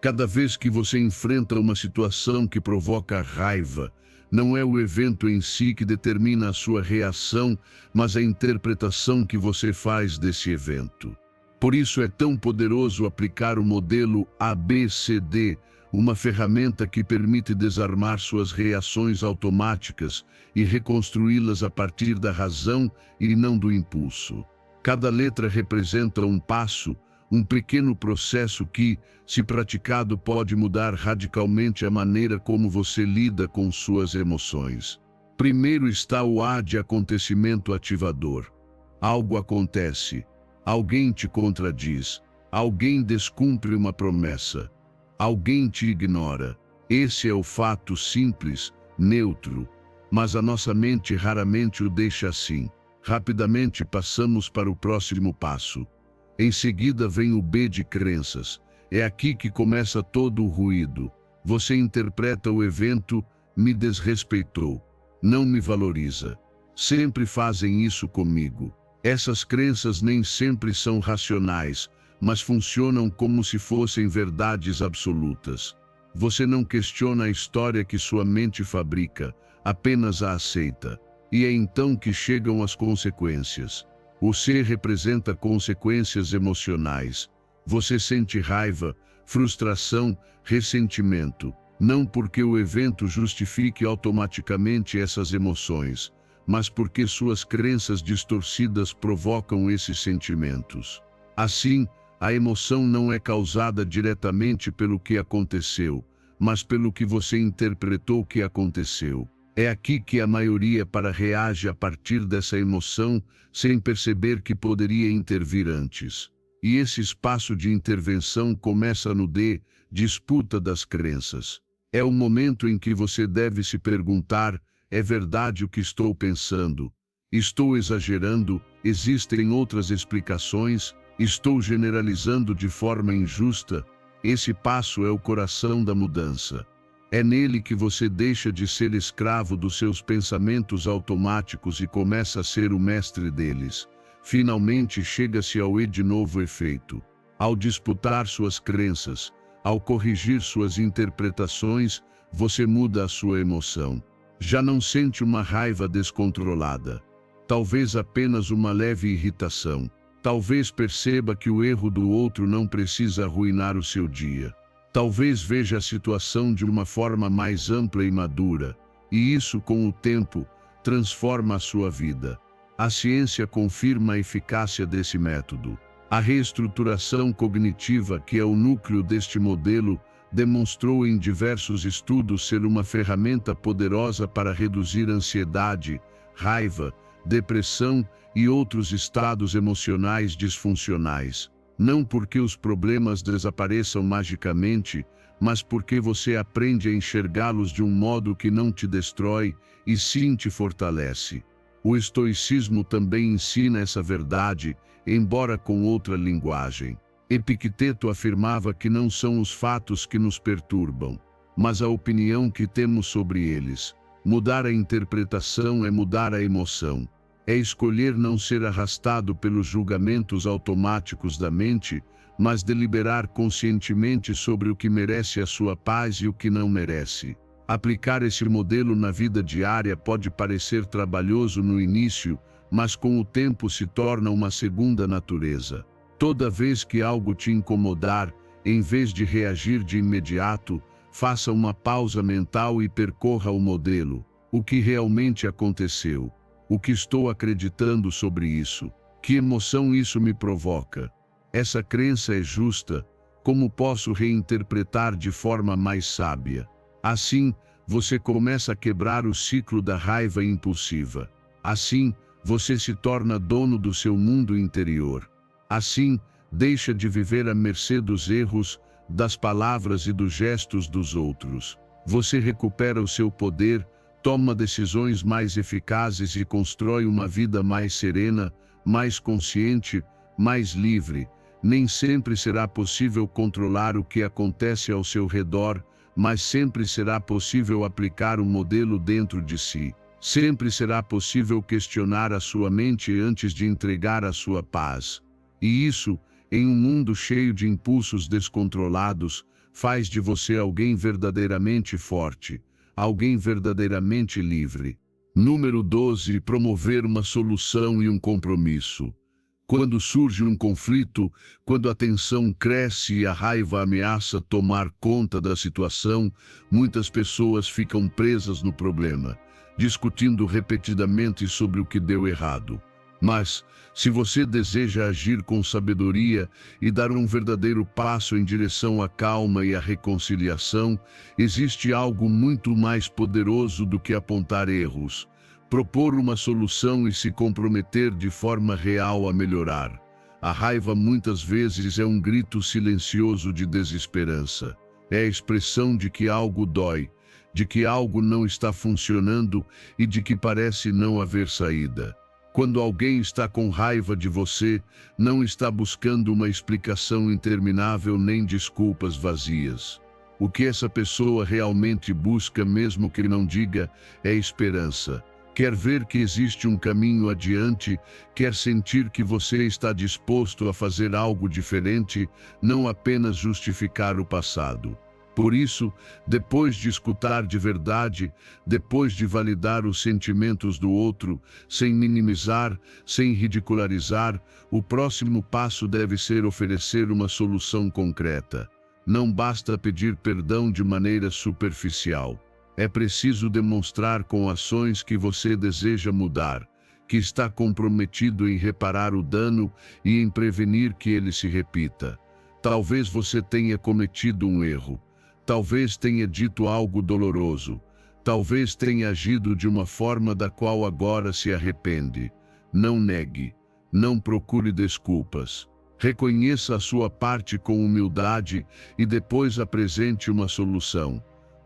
Cada vez que você enfrenta uma situação que provoca raiva, não é o evento em si que determina a sua reação, mas a interpretação que você faz desse evento. Por isso é tão poderoso aplicar o modelo ABCD, uma ferramenta que permite desarmar suas reações automáticas e reconstruí-las a partir da razão e não do impulso. Cada letra representa um passo, um pequeno processo que, se praticado, pode mudar radicalmente a maneira como você lida com suas emoções. Primeiro está o A de acontecimento ativador. Algo acontece, alguém te contradiz, alguém descumpre uma promessa, alguém te ignora. Esse é o fato simples, neutro, mas a nossa mente raramente o deixa assim. Rapidamente passamos para o próximo passo. Em seguida vem o B de crenças. É aqui que começa todo o ruído. Você interpreta o evento: me desrespeitou, não me valoriza. Sempre fazem isso comigo. Essas crenças nem sempre são racionais, mas funcionam como se fossem verdades absolutas. Você não questiona a história que sua mente fabrica, apenas a aceita. E é então que chegam as consequências. O ser representa consequências emocionais. Você sente raiva, frustração, ressentimento. Não porque o evento justifique automaticamente essas emoções, mas porque suas crenças distorcidas provocam esses sentimentos. Assim, a emoção não é causada diretamente pelo que aconteceu, mas pelo que você interpretou que aconteceu. É aqui que a maioria reage a partir dessa emoção, sem perceber que poderia intervir antes. E esse espaço de intervenção começa no disputa das crenças. É o momento em que você deve se perguntar: é verdade o que estou pensando? Estou exagerando? Existem outras explicações? Estou generalizando de forma injusta? Esse passo é o coração da mudança. É nele que você deixa de ser escravo dos seus pensamentos automáticos e começa a ser o mestre deles. Finalmente chega-se ao de novo efeito. Ao disputar suas crenças, ao corrigir suas interpretações, você muda a sua emoção. Já não sente uma raiva descontrolada. Talvez apenas uma leve irritação. Talvez perceba que o erro do outro não precisa arruinar o seu dia. Talvez veja a situação de uma forma mais ampla e madura, e isso, com o tempo, transforma a sua vida. A ciência confirma a eficácia desse método. A reestruturação cognitiva, que é o núcleo deste modelo, demonstrou em diversos estudos ser uma ferramenta poderosa para reduzir ansiedade, raiva, depressão e outros estados emocionais disfuncionais. Não porque os problemas desapareçam magicamente, mas porque você aprende a enxergá-los de um modo que não te destrói, e sim te fortalece. O estoicismo também ensina essa verdade, embora com outra linguagem. Epicteto afirmava que não são os fatos que nos perturbam, mas a opinião que temos sobre eles. Mudar a interpretação é mudar a emoção. É escolher não ser arrastado pelos julgamentos automáticos da mente, mas deliberar conscientemente sobre o que merece a sua paz e o que não merece. Aplicar esse modelo na vida diária pode parecer trabalhoso no início, mas com o tempo se torna uma segunda natureza. Toda vez que algo te incomodar, em vez de reagir de imediato, faça uma pausa mental e percorra o modelo. O que realmente aconteceu? O que estou acreditando sobre isso? Que emoção isso me provoca? Essa crença é justa? Como posso reinterpretar de forma mais sábia? Assim, você começa a quebrar o ciclo da raiva impulsiva. Assim, você se torna dono do seu mundo interior. Assim, deixa de viver à mercê dos erros, das palavras e dos gestos dos outros. Você recupera o seu poder, toma decisões mais eficazes e constrói uma vida mais serena, mais consciente, mais livre. Nem sempre será possível controlar o que acontece ao seu redor, mas sempre será possível aplicar um modelo dentro de si. Sempre será possível questionar a sua mente antes de entregar a sua paz. E isso, em um mundo cheio de impulsos descontrolados, faz de você alguém verdadeiramente forte, alguém verdadeiramente livre. Número 12. Promover uma solução e um compromisso. Quando surge um conflito, quando a tensão cresce e a raiva ameaça tomar conta da situação, muitas pessoas ficam presas no problema, discutindo repetidamente sobre o que deu errado. Mas, se você deseja agir com sabedoria e dar um verdadeiro passo em direção à calma e à reconciliação, existe algo muito mais poderoso do que apontar erros. Propor uma solução e se comprometer de forma real a melhorar. A raiva muitas vezes é um grito silencioso de desesperança. É a expressão de que algo dói, de que algo não está funcionando e de que parece não haver saída. Quando alguém está com raiva de você, não está buscando uma explicação interminável nem desculpas vazias. O que essa pessoa realmente busca, mesmo que não diga, é esperança. Quer ver que existe um caminho adiante, quer sentir que você está disposto a fazer algo diferente, não apenas justificar o passado. Por isso, depois de escutar de verdade, depois de validar os sentimentos do outro, sem minimizar, sem ridicularizar, o próximo passo deve ser oferecer uma solução concreta. Não basta pedir perdão de maneira superficial. É preciso demonstrar com ações que você deseja mudar, que está comprometido em reparar o dano e em prevenir que ele se repita. Talvez você tenha cometido um erro. Talvez tenha dito algo doloroso. Talvez tenha agido de uma forma da qual agora se arrepende. Não negue. Não procure desculpas. Reconheça a sua parte com humildade e depois apresente uma solução.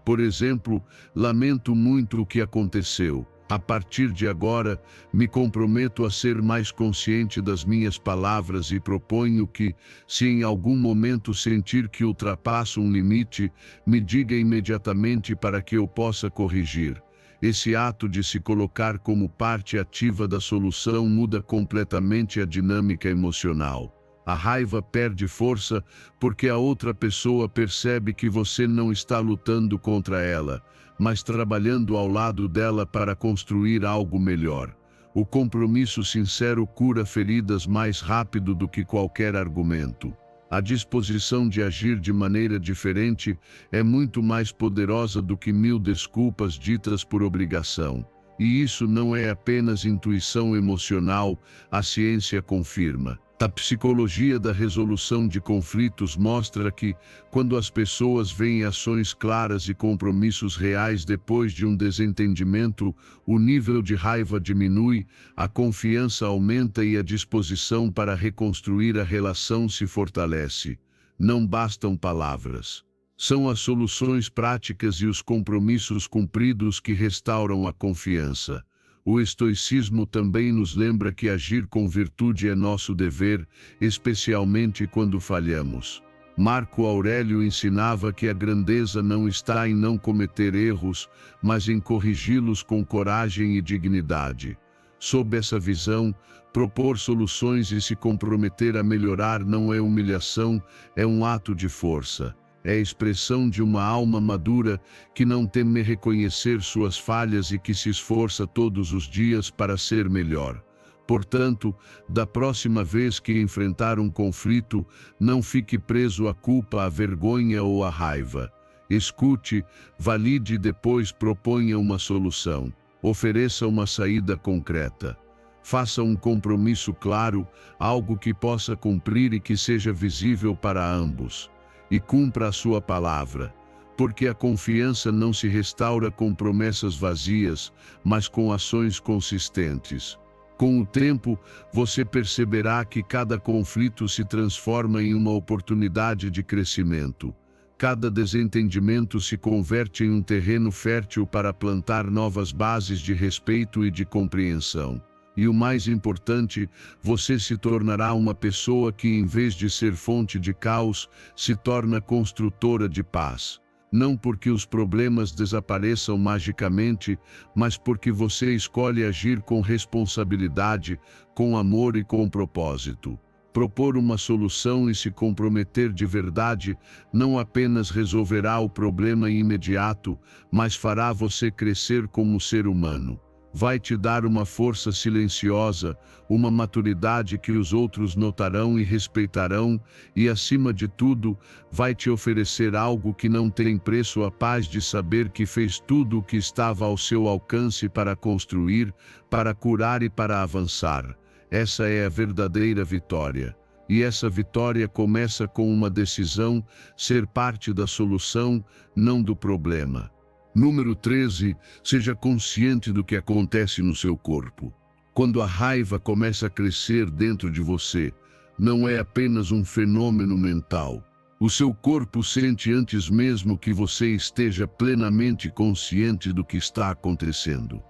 Por exemplo, lamento muito o que aconteceu. A partir de agora, me comprometo a ser mais consciente das minhas palavras e proponho que, se em algum momento sentir que ultrapasso um limite, me diga imediatamente para que eu possa corrigir. Esse ato de se colocar como parte ativa da solução muda completamente a dinâmica emocional. A raiva perde força porque a outra pessoa percebe que você não está lutando contra ela, mas trabalhando ao lado dela para construir algo melhor. O compromisso sincero cura feridas mais rápido do que qualquer argumento. A disposição de agir de maneira diferente é muito mais poderosa do que 1000 desculpas ditas por obrigação. E isso não é apenas intuição emocional, a ciência confirma. A psicologia da resolução de conflitos mostra que, quando as pessoas veem ações claras e compromissos reais depois de um desentendimento, o nível de raiva diminui, a confiança aumenta e a disposição para reconstruir a relação se fortalece. Não bastam palavras. São as soluções práticas e os compromissos cumpridos que restauram a confiança. O estoicismo também nos lembra que agir com virtude é nosso dever, especialmente quando falhamos. Marco Aurélio ensinava que a grandeza não está em não cometer erros, mas em corrigi-los com coragem e dignidade. Sob essa visão, propor soluções e se comprometer a melhorar não é humilhação, é um ato de força. É a expressão de uma alma madura que não teme reconhecer suas falhas e que se esforça todos os dias para ser melhor. Portanto, da próxima vez que enfrentar um conflito, não fique preso à culpa, à vergonha ou à raiva. Escute, valide e depois proponha uma solução. Ofereça uma saída concreta. Faça um compromisso claro, algo que possa cumprir e que seja visível para ambos. E cumpra a sua palavra, porque a confiança não se restaura com promessas vazias, mas com ações consistentes. Com o tempo, você perceberá que cada conflito se transforma em uma oportunidade de crescimento. Cada desentendimento se converte em um terreno fértil para plantar novas bases de respeito e de compreensão. E o mais importante, você se tornará uma pessoa que, em vez de ser fonte de caos, se torna construtora de paz. Não porque os problemas desapareçam magicamente, mas porque você escolhe agir com responsabilidade, com amor e com propósito. Propor uma solução e se comprometer de verdade não apenas resolverá o problema imediato, mas fará você crescer como ser humano. Vai te dar uma força silenciosa, uma maturidade que os outros notarão e respeitarão, e acima de tudo, vai te oferecer algo que não tem preço: a paz de saber que fez tudo o que estava ao seu alcance para construir, para curar e para avançar. Essa é a verdadeira vitória. E essa vitória começa com uma decisão: ser parte da solução, não do problema. Número 13. Seja consciente do que acontece no seu corpo. Quando a raiva começa a crescer dentro de você, não é apenas um fenômeno mental. O seu corpo sente antes mesmo que você esteja plenamente consciente do que está acontecendo.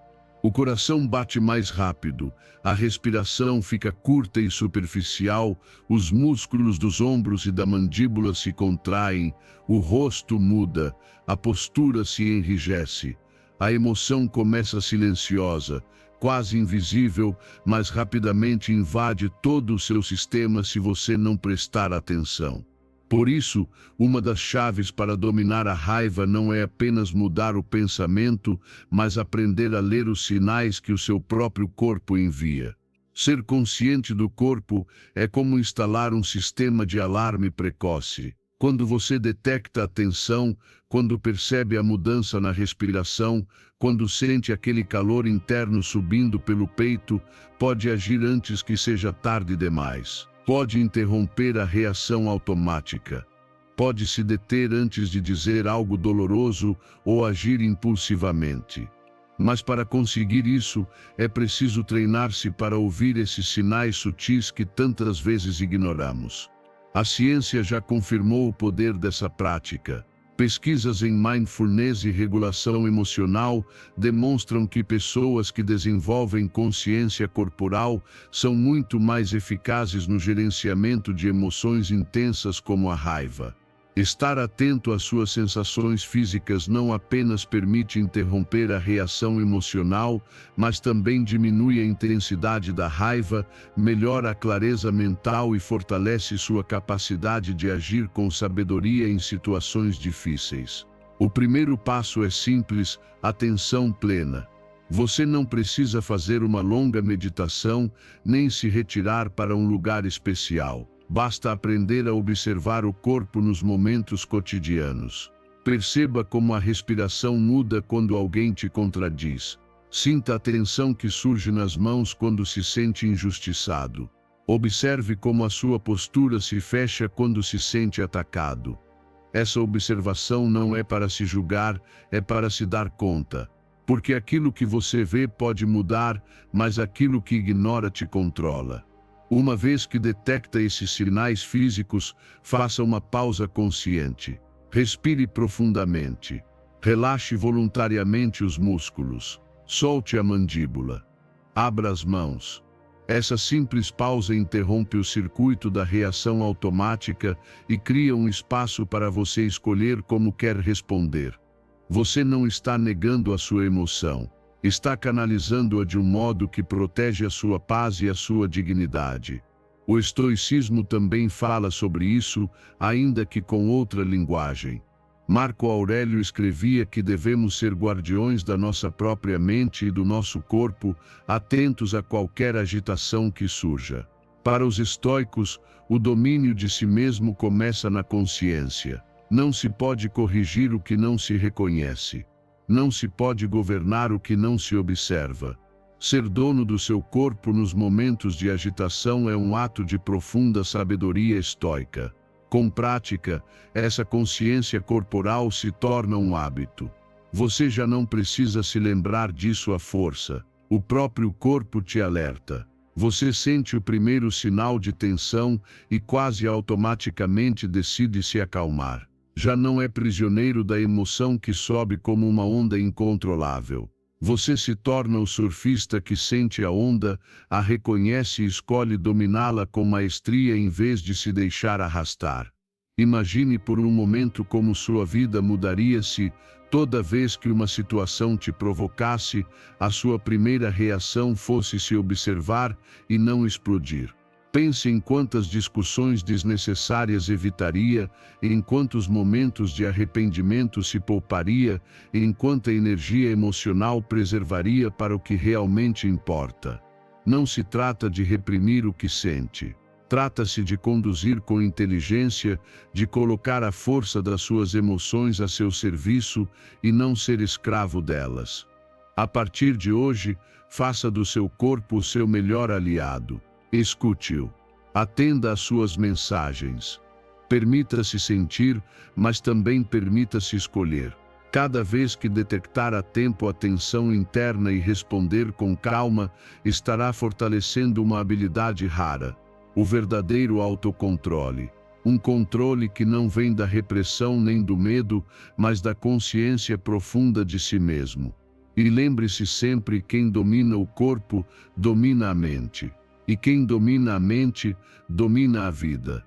O coração bate mais rápido, a respiração fica curta e superficial, os músculos dos ombros e da mandíbula se contraem, o rosto muda, a postura se enrijece. A emoção começa silenciosa, quase invisível, mas rapidamente invade todo o seu sistema se você não prestar atenção. Por isso, uma das chaves para dominar a raiva não é apenas mudar o pensamento, mas aprender a ler os sinais que o seu próprio corpo envia. Ser consciente do corpo é como instalar um sistema de alarme precoce. Quando você detecta a tensão, quando percebe a mudança na respiração, quando sente aquele calor interno subindo pelo peito, pode agir antes que seja tarde demais. Pode interromper a reação automática. Pode se deter antes de dizer algo doloroso ou agir impulsivamente. Mas para conseguir isso, é preciso treinar-se para ouvir esses sinais sutis que tantas vezes ignoramos. A ciência já confirmou o poder dessa prática. Pesquisas em mindfulness e regulação emocional demonstram que pessoas que desenvolvem consciência corporal são muito mais eficazes no gerenciamento de emoções intensas como a raiva. Estar atento às suas sensações físicas não apenas permite interromper a reação emocional, mas também diminui a intensidade da raiva, melhora a clareza mental e fortalece sua capacidade de agir com sabedoria em situações difíceis. O primeiro passo é simples: atenção plena. Você não precisa fazer uma longa meditação, nem se retirar para um lugar especial. Basta aprender a observar o corpo nos momentos cotidianos. Perceba como a respiração muda quando alguém te contradiz. Sinta a tensão que surge nas mãos quando se sente injustiçado. Observe como a sua postura se fecha quando se sente atacado. Essa observação não é para se julgar, é para se dar conta. Porque aquilo que você vê pode mudar, mas aquilo que ignora te controla. Uma vez que detecta esses sinais físicos, faça uma pausa consciente. Respire profundamente. Relaxe voluntariamente os músculos. Solte a mandíbula. Abra as mãos. Essa simples pausa interrompe o circuito da reação automática e cria um espaço para você escolher como quer responder. Você não está negando a sua emoção. Está canalizando-a de um modo que protege a sua paz e a sua dignidade. O estoicismo também fala sobre isso, ainda que com outra linguagem. Marco Aurélio escrevia que devemos ser guardiões da nossa própria mente e do nosso corpo, atentos a qualquer agitação que surja. Para os estoicos, o domínio de si mesmo começa na consciência. Não se pode corrigir o que não se reconhece. Não se pode governar o que não se observa. Ser dono do seu corpo nos momentos de agitação é um ato de profunda sabedoria estoica. Com prática, essa consciência corporal se torna um hábito. Você já não precisa se lembrar disso à força. O próprio corpo te alerta. Você sente o primeiro sinal de tensão e quase automaticamente decide se acalmar. Já não é prisioneiro da emoção que sobe como uma onda incontrolável. Você se torna o surfista que sente a onda, a reconhece e escolhe dominá-la com maestria em vez de se deixar arrastar. Imagine por um momento como sua vida mudaria se, toda vez que uma situação te provocasse, a sua primeira reação fosse se observar e não explodir. Pense em quantas discussões desnecessárias evitaria, em quantos momentos de arrependimento se pouparia, em quanta energia emocional preservaria para o que realmente importa. Não se trata de reprimir o que sente. Trata-se de conduzir com inteligência, de colocar a força das suas emoções a seu serviço e não ser escravo delas. A partir de hoje, faça do seu corpo o seu melhor aliado. Escute-o. Atenda às suas mensagens. Permita-se sentir, mas também permita-se escolher. Cada vez que detectar a tempo a tensão interna e responder com calma, estará fortalecendo uma habilidade rara, o verdadeiro autocontrole. Um controle que não vem da repressão nem do medo, mas da consciência profunda de si mesmo. E lembre-se sempre: quem domina o corpo, domina a mente. E quem domina a mente, domina a vida.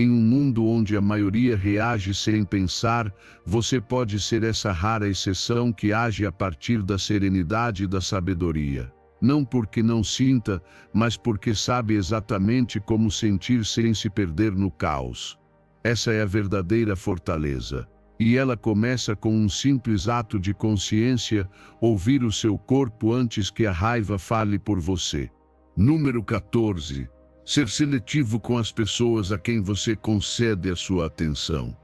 Em um mundo onde a maioria reage sem pensar, você pode ser essa rara exceção que age a partir da serenidade e da sabedoria. Não porque não sinta, mas porque sabe exatamente como sentir sem se perder no caos. Essa é a verdadeira fortaleza. E ela começa com um simples ato de consciência, ouvir o seu corpo antes que a raiva fale por você. Número 14. Ser seletivo com as pessoas a quem você concede a sua atenção.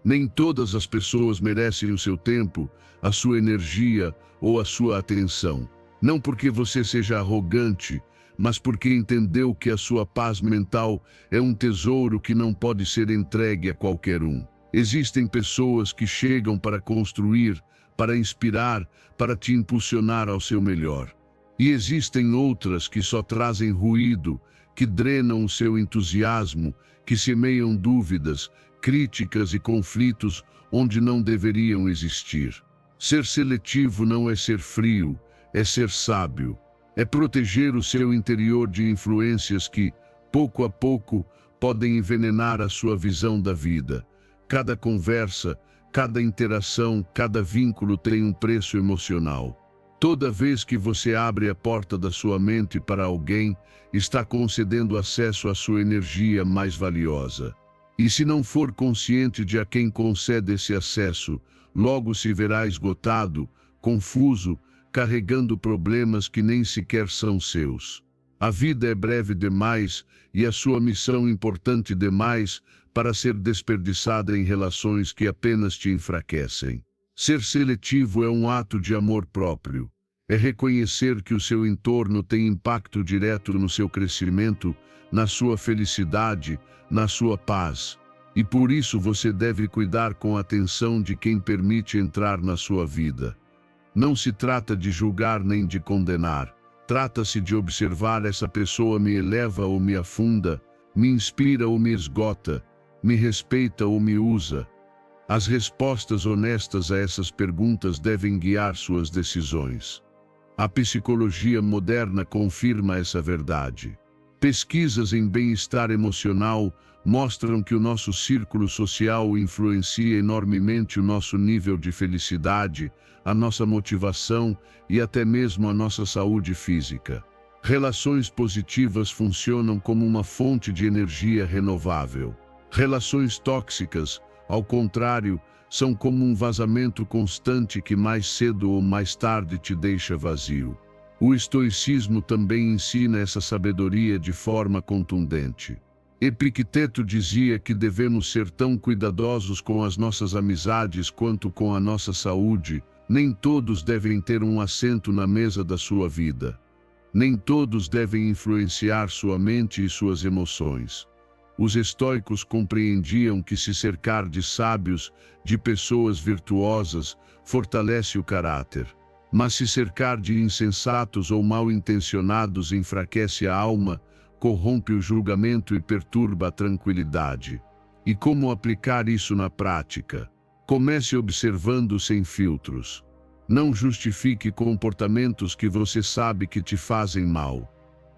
Nem todas as pessoas merecem o seu tempo, a sua energia ou a sua atenção. Não porque você seja arrogante, mas porque entendeu que a sua paz mental é um tesouro que não pode ser entregue a qualquer um. Existem pessoas que chegam para construir, para inspirar, para te impulsionar ao seu melhor. E existem outras que só trazem ruído, que drenam o seu entusiasmo, que semeiam dúvidas, críticas e conflitos onde não deveriam existir. Ser seletivo não é ser frio, é ser sábio. É proteger o seu interior de influências que, pouco a pouco, podem envenenar a sua visão da vida. Cada conversa, cada interação, cada vínculo tem um preço emocional. Toda vez que você abre a porta da sua mente para alguém, está concedendo acesso à sua energia mais valiosa. E se não for consciente de a quem concede esse acesso, logo se verá esgotado, confuso, carregando problemas que nem sequer são seus. A vida é breve demais e a sua missão importante demais para ser desperdiçada em relações que apenas te enfraquecem. Ser seletivo é um ato de amor próprio. É reconhecer que o seu entorno tem impacto direto no seu crescimento, na sua felicidade, na sua paz. E por isso você deve cuidar com atenção de quem permite entrar na sua vida. Não se trata de julgar nem de condenar. Trata-se de observar: essa pessoa me eleva ou me afunda, me inspira ou me esgota, me respeita ou me usa. As respostas honestas a essas perguntas devem guiar suas decisões. A psicologia moderna confirma essa verdade. Pesquisas em bem-estar emocional mostram que o nosso círculo social influencia enormemente o nosso nível de felicidade, a nossa motivação e até mesmo a nossa saúde física. Relações positivas funcionam como uma fonte de energia renovável. Relações tóxicas, ao contrário, são como um vazamento constante que mais cedo ou mais tarde te deixa vazio. O estoicismo também ensina essa sabedoria de forma contundente. Epicteto dizia que devemos ser tão cuidadosos com as nossas amizades quanto com a nossa saúde. Nem todos devem ter um assento na mesa da sua vida. Nem todos devem influenciar sua mente e suas emoções. Os estoicos compreendiam que se cercar de sábios, de pessoas virtuosas, fortalece o caráter. Mas se cercar de insensatos ou mal-intencionados enfraquece a alma, corrompe o julgamento e perturba a tranquilidade. E como aplicar isso na prática? Comece observando sem filtros. Não justifique comportamentos que você sabe que te fazem mal.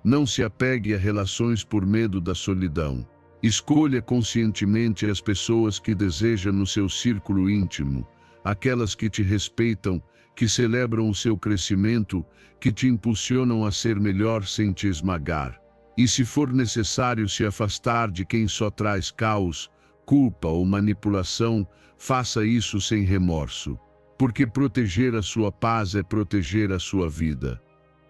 Não se apegue a relações por medo da solidão. Escolha conscientemente as pessoas que deseja no seu círculo íntimo, aquelas que te respeitam, que celebram o seu crescimento, que te impulsionam a ser melhor sem te esmagar. E se for necessário se afastar de quem só traz caos, culpa ou manipulação, faça isso sem remorso. Porque proteger a sua paz é proteger a sua vida.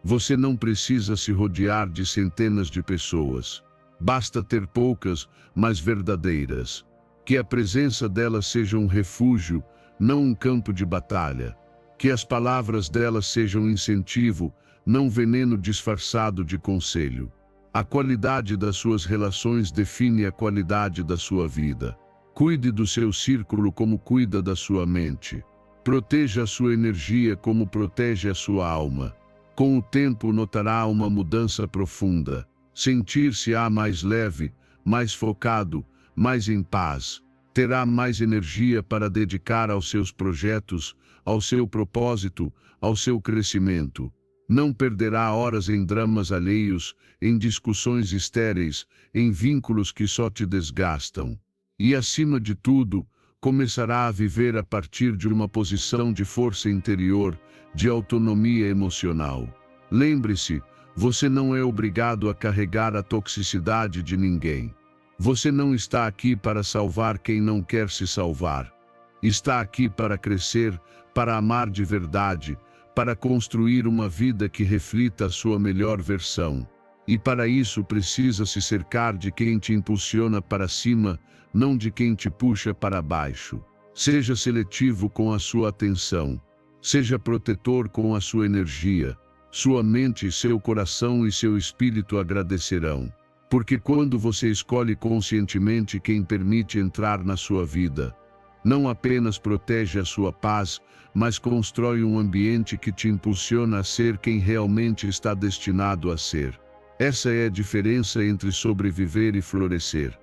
Você não precisa se rodear de centenas de pessoas. Basta ter poucas, mas verdadeiras. Que a presença delas seja um refúgio, não um campo de batalha. Que as palavras delas sejam um incentivo, não veneno disfarçado de conselho. A qualidade das suas relações define a qualidade da sua vida. Cuide do seu círculo como cuida da sua mente. Proteja a sua energia como protege a sua alma. Com o tempo notará uma mudança profunda. Sentir-se-á mais leve, mais focado, mais em paz. Terá mais energia para dedicar aos seus projetos, ao seu propósito, ao seu crescimento. Não perderá horas em dramas alheios, em discussões estéreis, em vínculos que só te desgastam. E, acima de tudo, começará a viver a partir de uma posição de força interior, de autonomia emocional. Lembre-se, você não é obrigado a carregar a toxicidade de ninguém. Você não está aqui para salvar quem não quer se salvar. Está aqui para crescer, para amar de verdade, para construir uma vida que reflita a sua melhor versão. E para isso precisa se cercar de quem te impulsiona para cima, não de quem te puxa para baixo. Seja seletivo com a sua atenção. Seja protetor com a sua energia. Sua mente, seu coração e seu espírito agradecerão. Porque quando você escolhe conscientemente quem permite entrar na sua vida, não apenas protege a sua paz, mas constrói um ambiente que te impulsiona a ser quem realmente está destinado a ser. Essa é a diferença entre sobreviver e florescer.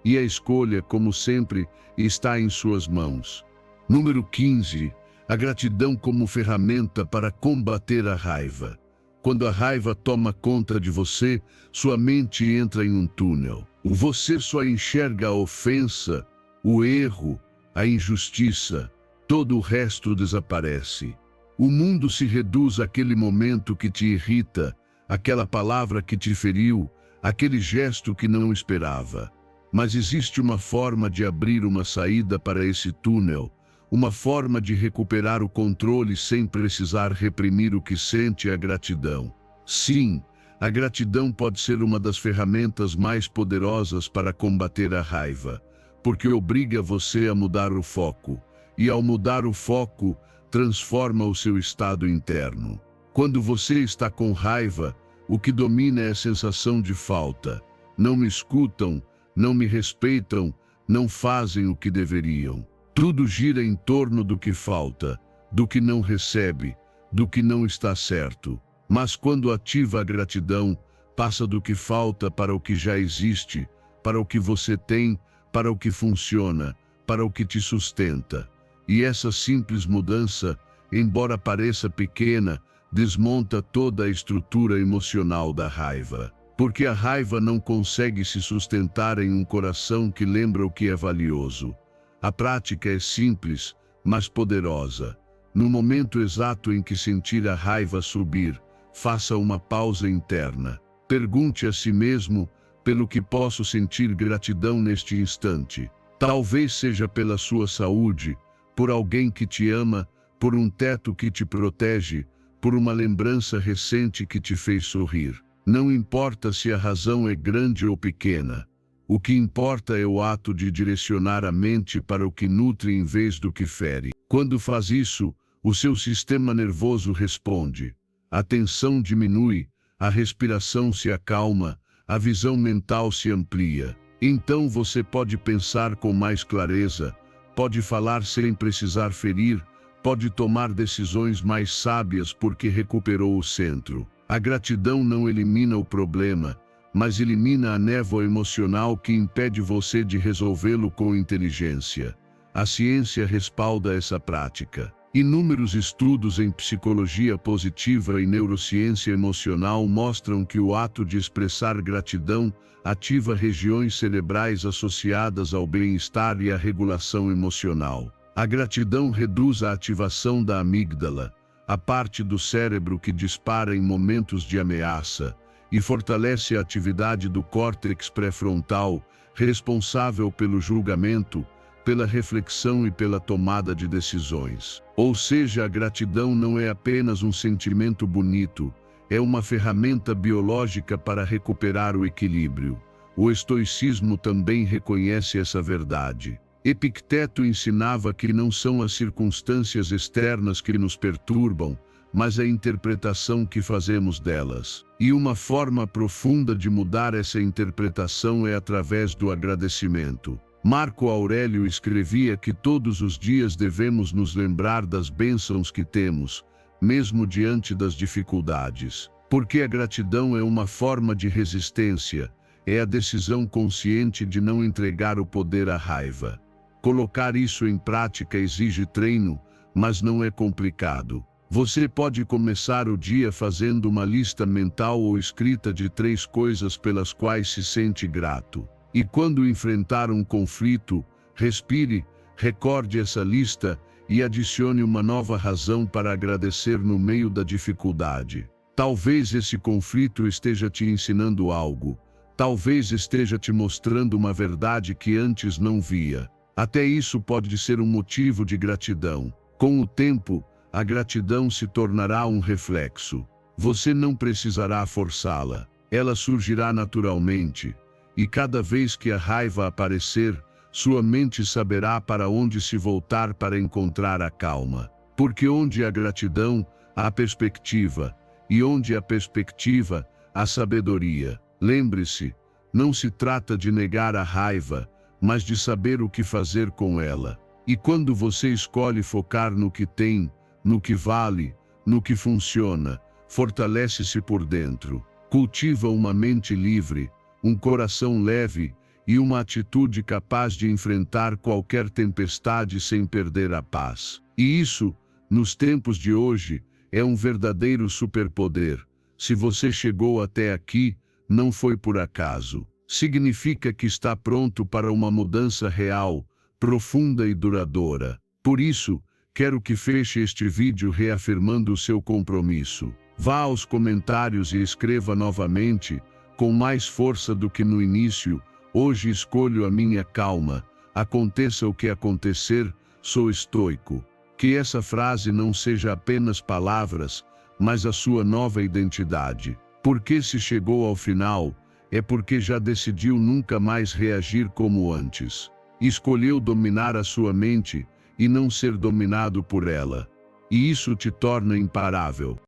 E a escolha, como sempre, está em suas mãos. Número 15. A gratidão como ferramenta para combater a raiva. Quando a raiva toma conta de você, sua mente entra em um túnel. Você só enxerga a ofensa, o erro, a injustiça. Todo o resto desaparece. O mundo se reduz àquele momento que te irrita, aquela palavra que te feriu, aquele gesto que não esperava. Mas existe uma forma de abrir uma saída para esse túnel, uma forma de recuperar o controle sem precisar reprimir o que sente: a gratidão. Sim, a gratidão pode ser uma das ferramentas mais poderosas para combater a raiva, porque obriga você a mudar o foco, e ao mudar o foco, transforma o seu estado interno. Quando você está com raiva, o que domina é a sensação de falta. Não me escutam, não me respeitam, não fazem o que deveriam. Tudo gira em torno do que falta, do que não recebe, do que não está certo. Mas quando ativa a gratidão, passa do que falta para o que já existe, para o que você tem, para o que funciona, para o que te sustenta. E essa simples mudança, embora pareça pequena, desmonta toda a estrutura emocional da raiva. Porque a raiva não consegue se sustentar em um coração que lembra o que é valioso. A prática é simples, mas poderosa. No momento exato em que sentir a raiva subir, faça uma pausa interna. Pergunte a si mesmo: pelo que posso sentir gratidão neste instante? Talvez seja pela sua saúde, por alguém que te ama, por um teto que te protege, por uma lembrança recente que te fez sorrir. Não importa se a razão é grande ou pequena. O que importa é o ato de direcionar a mente para o que nutre em vez do que fere. Quando faz isso, o seu sistema nervoso responde. A tensão diminui, a respiração se acalma, a visão mental se amplia. Então você pode pensar com mais clareza, pode falar sem precisar ferir, pode tomar decisões mais sábias porque recuperou o centro. A gratidão não elimina o problema, mas elimina a névoa emocional que impede você de resolvê-lo com inteligência. A ciência respalda essa prática. Inúmeros estudos em psicologia positiva e neurociência emocional mostram que o ato de expressar gratidão ativa regiões cerebrais associadas ao bem-estar e à regulação emocional. A gratidão reduz a ativação da amígdala, a parte do cérebro que dispara em momentos de ameaça, e fortalece a atividade do córtex pré-frontal, responsável pelo julgamento, pela reflexão e pela tomada de decisões. Ou seja, a gratidão não é apenas um sentimento bonito, é uma ferramenta biológica para recuperar o equilíbrio. O estoicismo também reconhece essa verdade. Epicteto ensinava que não são as circunstâncias externas que nos perturbam, mas a interpretação que fazemos delas. E uma forma profunda de mudar essa interpretação é através do agradecimento. Marco Aurélio escrevia que todos os dias devemos nos lembrar das bênçãos que temos, mesmo diante das dificuldades. Porque a gratidão é uma forma de resistência, é a decisão consciente de não entregar o poder à raiva. Colocar isso em prática exige treino, mas não é complicado. Você pode começar o dia fazendo uma lista mental ou escrita de 3 coisas pelas quais se sente grato. E quando enfrentar um conflito, respire, recorde essa lista e adicione uma nova razão para agradecer no meio da dificuldade. Talvez esse conflito esteja te ensinando algo. Talvez esteja te mostrando uma verdade que antes não via. Até isso pode ser um motivo de gratidão. Com o tempo, a gratidão se tornará um reflexo. Você não precisará forçá-la. Ela surgirá naturalmente. E cada vez que a raiva aparecer, sua mente saberá para onde se voltar para encontrar a calma. Porque onde há gratidão, há perspectiva. E onde há perspectiva, há sabedoria. Lembre-se, não se trata de negar a raiva, mas de saber o que fazer com ela. E quando você escolhe focar no que tem, no que vale, no que funciona, fortalece-se por dentro. Cultiva uma mente livre, um coração leve e uma atitude capaz de enfrentar qualquer tempestade sem perder a paz. E isso, nos tempos de hoje, é um verdadeiro superpoder. Se você chegou até aqui, não foi por acaso. Significa que está pronto para uma mudança real, profunda e duradoura. Por isso, quero que feche este vídeo reafirmando o seu compromisso. Vá aos comentários e escreva novamente, com mais força do que no início: hoje escolho a minha calma, aconteça o que acontecer, sou estoico. Que essa frase não seja apenas palavras, mas a sua nova identidade. Porque se chegou ao final, é porque já decidiu nunca mais reagir como antes. Escolheu dominar a sua mente e não ser dominado por ela. E isso te torna imparável.